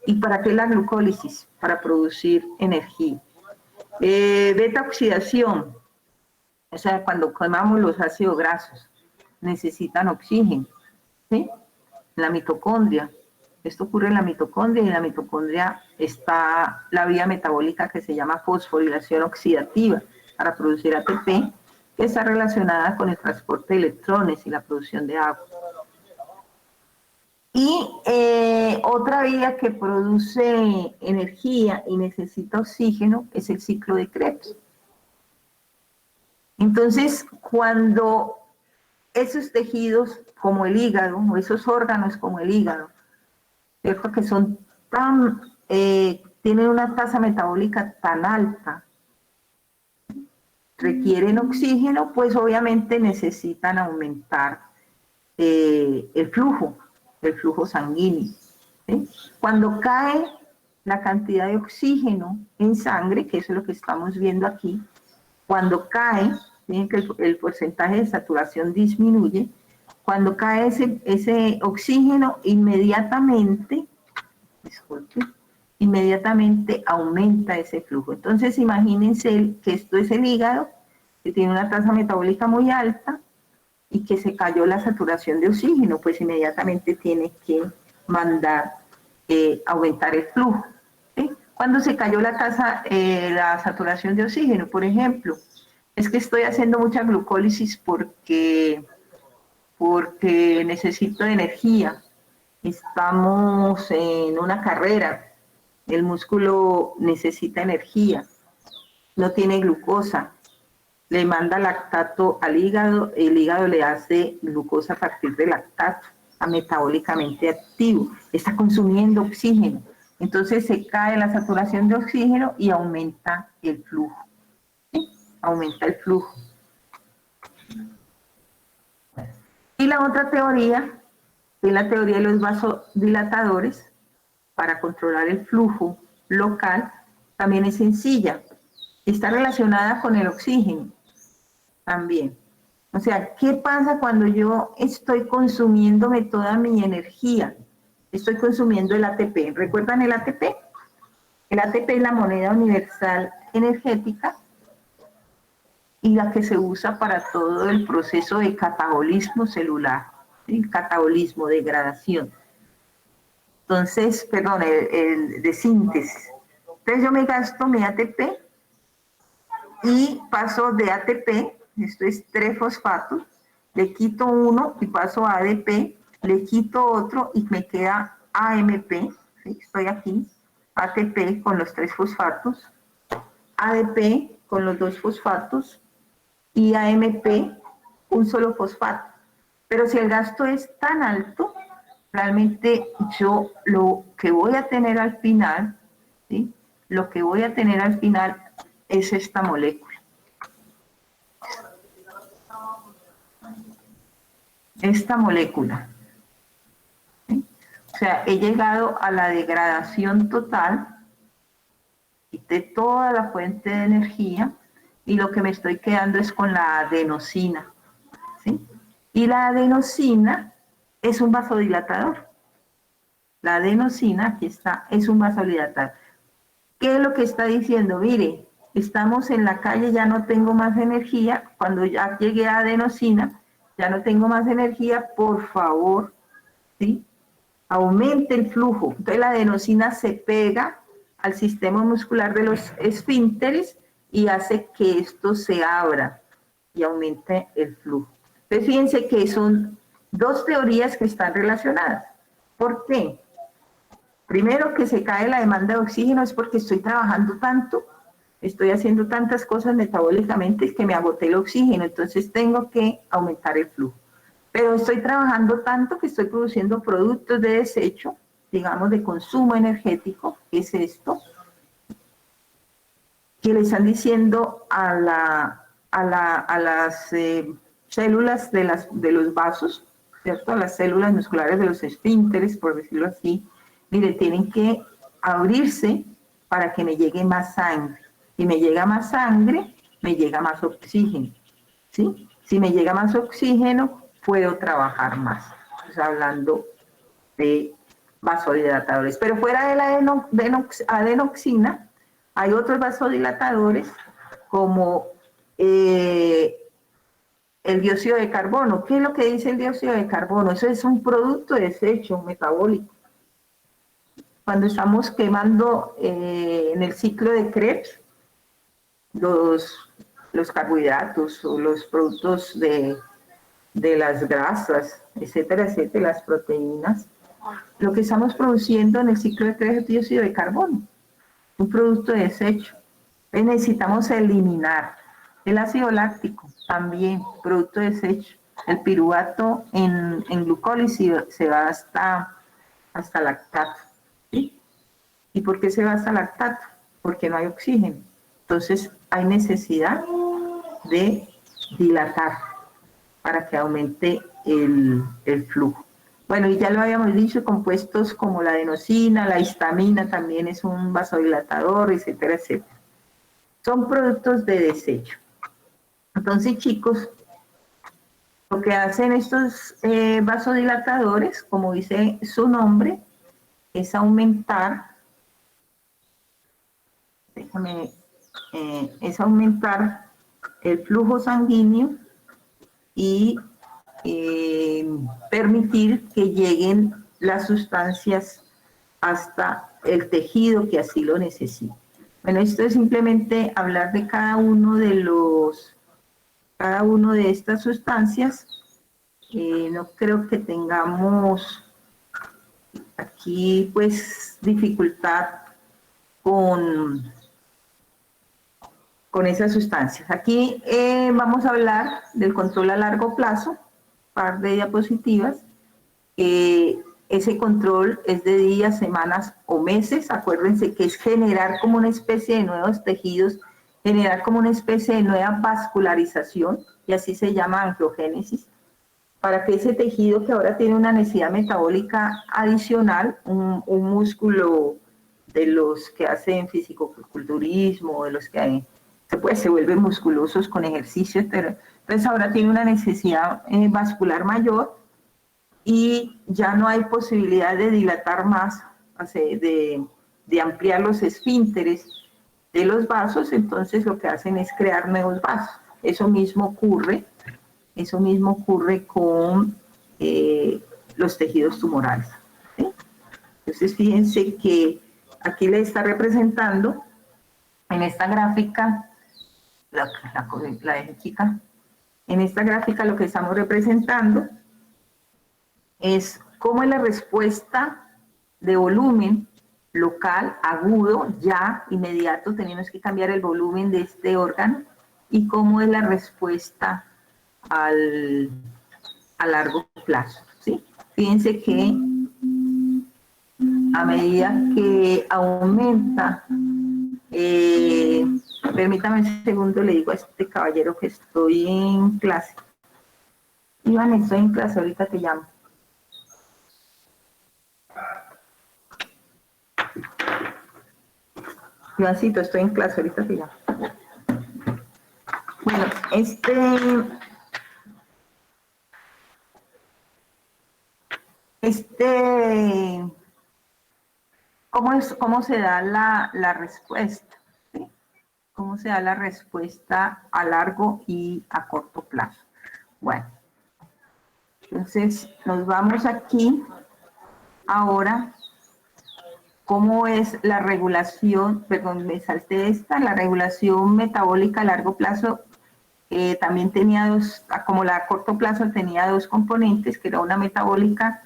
¿Y para qué la glucólisis? Para producir energía. Beta oxidación, o sea, cuando quemamos los ácidos grasos, necesitan oxígeno, ¿sí? La mitocondria. Esto ocurre en la mitocondria y en la mitocondria está la vía metabólica que se llama fosforilación oxidativa para producir ATP, que está relacionada con el transporte de electrones y la producción de agua. Y otra vía que produce energía y necesita oxígeno es el ciclo de Krebs. Entonces, cuando esos tejidos como el hígado, o esos órganos como el hígado, ¿cierto? Que son tan, tienen una tasa metabólica tan alta, requieren oxígeno, pues obviamente necesitan aumentar el flujo sanguíneo, ¿sí? Cuando cae la cantidad de oxígeno en sangre, que eso es lo que estamos viendo aquí, cuando cae, miren que el porcentaje de saturación disminuye, cuando cae ese oxígeno, inmediatamente aumenta ese flujo. Entonces imagínense que esto es el hígado, que tiene una tasa metabólica muy alta y que se cayó la saturación de oxígeno, pues inmediatamente tiene que mandar aumentar el flujo, ¿sí? Cuando se cayó la saturación de oxígeno, por ejemplo, es que estoy haciendo mucha glucólisis porque necesito energía, estamos en una carrera, el músculo necesita energía, no tiene glucosa, le manda lactato al hígado, el hígado le hace glucosa a partir del lactato, está metabólicamente activo, está consumiendo oxígeno, entonces se cae la saturación de oxígeno y aumenta el flujo, ¿sí? Aumenta el flujo. Y la otra teoría, que es la teoría de los vasodilatadores, para controlar el flujo local, también es sencilla. Está relacionada con el oxígeno también. O sea, ¿qué pasa cuando yo estoy consumiéndome toda mi energía? Estoy consumiendo el ATP. ¿Recuerdan el ATP? El ATP es la moneda universal energética y la que se usa para todo el proceso de catabolismo celular, el catabolismo, degradación. Entonces, perdón, de síntesis. Entonces yo me gasto mi ATP y paso de ATP, esto es 3 fosfatos, le quito uno y paso a ADP, le quito otro y me queda AMP, ¿sí? Estoy aquí, ATP con los 3 fosfatos, ADP con los 2 fosfatos y AMP un solo fosfato. Pero si el gasto es tan alto, realmente yo lo que voy a tener al final, ¿sí? Lo que voy a tener al final es esta molécula. Esta molécula. ¿Sí? O sea, he llegado a la degradación total de toda la fuente de energía y lo que me estoy quedando es con la adenosina, ¿sí? Y la adenosina es un vasodilatador. La adenosina, aquí está, es un vasodilatador. ¿Qué es lo que está diciendo? Mire, estamos en la calle, ya no tengo más energía. Cuando ya llegué a adenosina, ya no tengo más energía, por favor, ¿sí? Aumente el flujo. Entonces la adenosina se pega al sistema muscular de los esfínteres y hace que esto se abra y aumente el flujo. Entonces fíjense que son dos teorías que están relacionadas. ¿Por qué? Primero, que se cae la demanda de oxígeno es porque estoy trabajando tanto, estoy haciendo tantas cosas metabólicamente que me agoté el oxígeno, entonces tengo que aumentar el flujo. Pero estoy trabajando tanto que estoy produciendo productos de desecho, digamos de consumo energético, que es esto, que le están diciendo a las células de los vasos, ¿cierto? A las células musculares de los esfínteres, por decirlo así, mire, tienen que abrirse para que me llegue más sangre. Si me llega más sangre, me llega más oxígeno, ¿sí? Si me llega más oxígeno, puedo trabajar más. Pues hablando de vasodilatadores. Pero fuera de la adenoxina, hay otros vasodilatadores como el dióxido de carbono. ¿Qué es lo que dice el dióxido de carbono? Eso es un producto de desecho metabólico. Cuando estamos quemando en el ciclo de Krebs los carbohidratos o los productos de las grasas, etcétera, etcétera, las proteínas, lo que estamos produciendo en el ciclo de Krebs es dióxido de carbono, un producto de desecho. Entonces necesitamos eliminar el ácido láctico, también producto de desecho. El piruvato en glucólisis se va hasta lactato. ¿Sí? ¿Y por qué se va hasta lactato? Porque no hay oxígeno. Entonces hay necesidad de dilatar para que aumente el flujo. Bueno, y ya lo habíamos dicho, compuestos como la adenosina, la histamina también es un vasodilatador, etcétera, etcétera. Son productos de desecho. Entonces, chicos, lo que hacen estos vasodilatadores, como dice su nombre, es aumentar, el flujo sanguíneo y permitir que lleguen las sustancias hasta el tejido que así lo necesite. Bueno, esto es simplemente hablar de cada uno de estas sustancias. No creo que tengamos aquí pues dificultad con esas sustancias. Aquí vamos a hablar del control a largo plazo, par de diapositivas. Ese control es de días, semanas o meses. Acuérdense que es generar como una especie de nuevos tejidos, generar como una especie de nueva vascularización, y así se llama angiogénesis, para que ese tejido que ahora tiene una necesidad metabólica adicional, un músculo de los que hacen fisicoculturismo, de los que se vuelven musculosos con ejercicio, entonces ahora tiene una necesidad vascular mayor y ya no hay posibilidad de dilatar más, de ampliar los esfínteres de los vasos, entonces lo que hacen es crear nuevos vasos. Eso mismo ocurre con los tejidos tumorales, ¿sí? Entonces fíjense que aquí le está representando en esta gráfica, la dejé chica, en esta gráfica lo que estamos representando es cómo es la respuesta de volumen local, agudo, ya, inmediato, tenemos que cambiar el volumen de este órgano, y cómo es la respuesta a largo plazo, ¿sí? Fíjense que a medida que aumenta, permítame un segundo, le digo a este caballero que estoy en clase. Iván, estoy en clase, ahorita te llamo. Ivancito, estoy en clase, ahorita te llamo. Bueno, ¿cómo se da la respuesta? ¿Sí? ¿Cómo se da la respuesta a largo y a corto plazo? Bueno, entonces nos vamos aquí ahora. ¿Cómo es la regulación? Perdón, me salté esta. La regulación metabólica a largo plazo también tenía dos, como la a corto plazo tenía dos componentes, que era una metabólica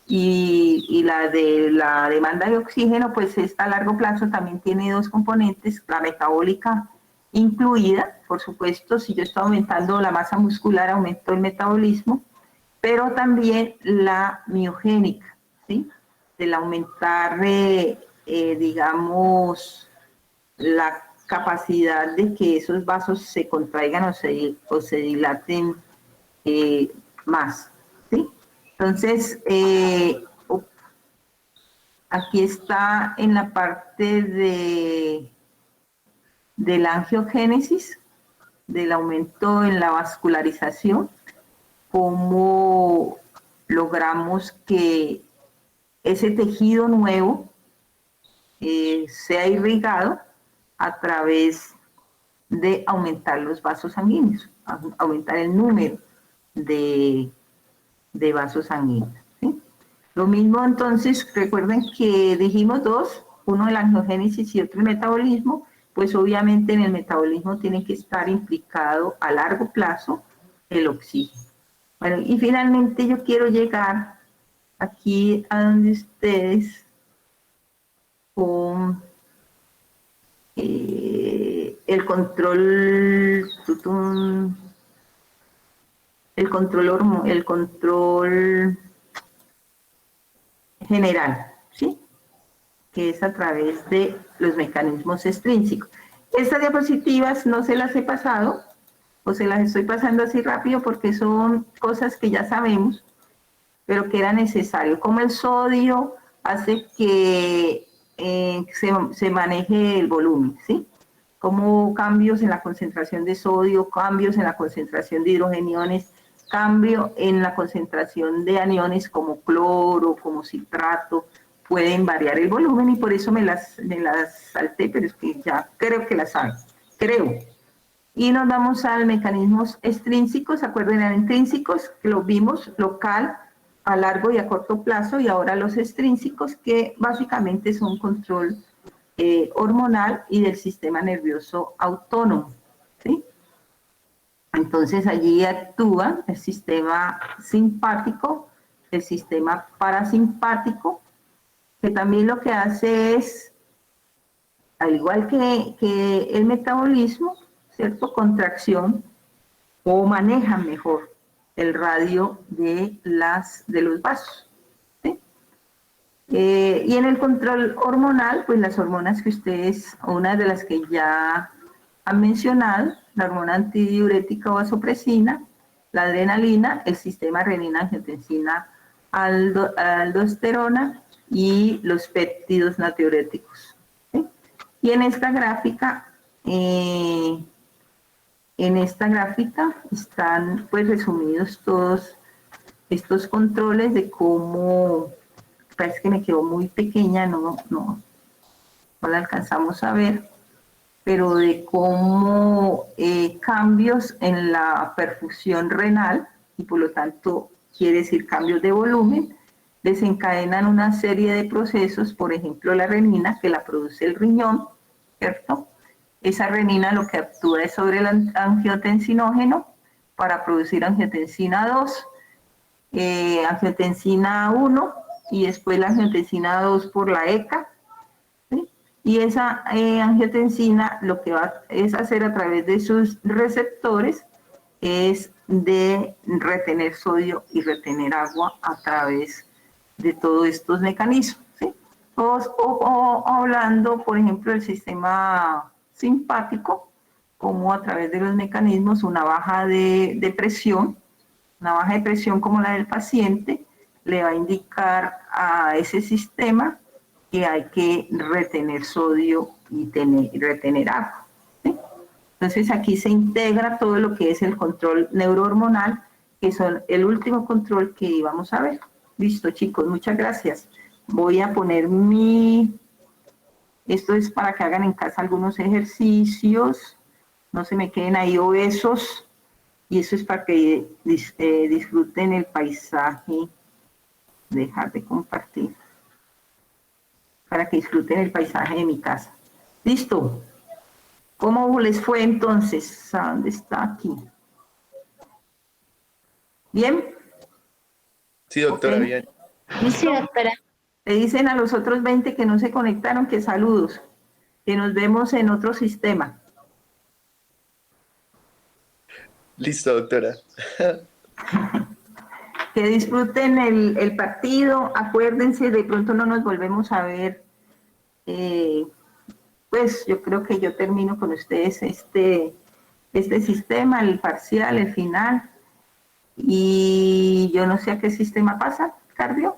y la de la demanda de oxígeno. Pues esta a largo plazo también tiene dos componentes, la metabólica incluida, por supuesto, si yo estoy aumentando la masa muscular, aumento el metabolismo, pero también la miogénica, ¿sí? Del aumentar, digamos, la capacidad de que esos vasos se contraigan o se dilaten más, ¿sí? Entonces, aquí está en la parte de la angiogénesis, del aumento en la vascularización, cómo logramos que ese tejido nuevo sea irrigado a través de aumentar los vasos sanguíneos, aumentar el número de vasos sanguíneos, ¿sí? Lo mismo entonces, recuerden que dijimos dos, uno el angiogénesis y otro el metabolismo, pues obviamente en el metabolismo tiene que estar implicado a largo plazo el oxígeno. Bueno, y finalmente yo quiero llegar aquí a donde ustedes con el control general, ¿sí? Que es a través de los mecanismos extrínsecos. Estas diapositivas no se las he pasado, o se las estoy pasando así rápido porque son cosas que ya sabemos, pero que era necesario. Como el sodio hace que se maneje el volumen, ¿sí? Como cambios en la concentración de sodio, cambios en la concentración de hidrogeniones, cambio en la concentración de aniones como cloro, como citrato, pueden variar el volumen y por eso me las salté, pero es que ya creo que las saben, creo. Y nos vamos a mecanismos extrínsecos, acuerden, eran intrínsecos, que los vimos, local, a largo y a corto plazo, y ahora los extrínsecos, que básicamente son control hormonal y del sistema nervioso autónomo, ¿sí? Entonces allí actúa el sistema simpático, el sistema parasimpático, que también lo que hace es, al igual que el metabolismo, ¿cierto? Contracción, o manejan mejor el radio de los vasos, ¿sí? Y en el control hormonal, pues las hormonas que ustedes, una de las que ya han mencionado, la hormona antidiurética o vasopresina, la adrenalina, el sistema renina-angiotensina, aldosterona y los péptidos natriuréticos, ¿sí? Y en esta gráfica están pues resumidos todos estos controles de cómo, parece que me quedó muy pequeña, no la alcanzamos a ver, pero de cómo cambios en la perfusión renal, y por lo tanto quiere decir cambios de volumen, desencadenan una serie de procesos, por ejemplo la renina, que la produce el riñón, ¿cierto? Esa renina lo que actúa es sobre el angiotensinógeno para producir angiotensina 2, angiotensina 1 y después la angiotensina 2 por la ECA, ¿sí? Y esa angiotensina lo que va es hacer a través de sus receptores es de retener sodio y retener agua a través de todos estos mecanismos, ¿sí? O hablando, por ejemplo, del sistema simpático, como a través de los mecanismos una baja de presión, una baja de presión como la del paciente, le va a indicar a ese sistema que hay que retener sodio y retener agua, ¿sí? Entonces aquí se integra todo lo que es el control neurohormonal, que son el último control que íbamos a ver. Listo, chicos, muchas gracias. Voy a poner esto es para que hagan en casa algunos ejercicios, no se me queden ahí obesos, y eso es para que disfruten el paisaje. Dejar de compartir, para que disfruten el paisaje de mi casa. ¿Listo? ¿Cómo les fue entonces? ¿Dónde está aquí? ¿Bien? Sí, doctora, Okay. bien. Sí, doctora. Le dicen a los otros 20 que no se conectaron que saludos, que nos vemos en otro sistema. Listo, doctora. Que disfruten el partido, acuérdense, de pronto no nos volvemos a ver, pues yo creo que yo termino con ustedes este sistema, el parcial, el final, y yo no sé a qué sistema pasa, cardio.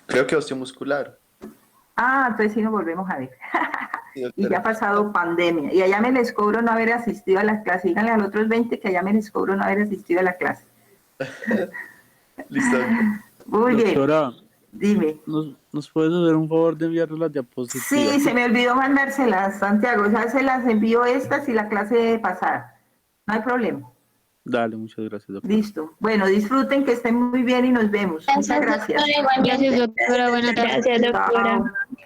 Creo que osteomuscular. Ah, entonces sí nos volvemos a ver. Sí, Y ya ha pasado pandemia, y allá me les cobro no haber asistido a las clases, díganle a los otros 20 que allá me les cobro no haber asistido a la clase. Listo, doctora. Muy bien, Doctora, dime. ¿nos puedes hacer un favor de enviarnos las diapositivas? Sí, se me olvidó mandárselas, Santiago. Ya se las envío estas y la clase pasada. No hay problema. Dale, muchas gracias, doctora. Listo. Bueno, disfruten, que estén muy bien y nos vemos. Muchas gracias. Gracias, doctora. Buenas tardes. Gracias, doctora. Chao.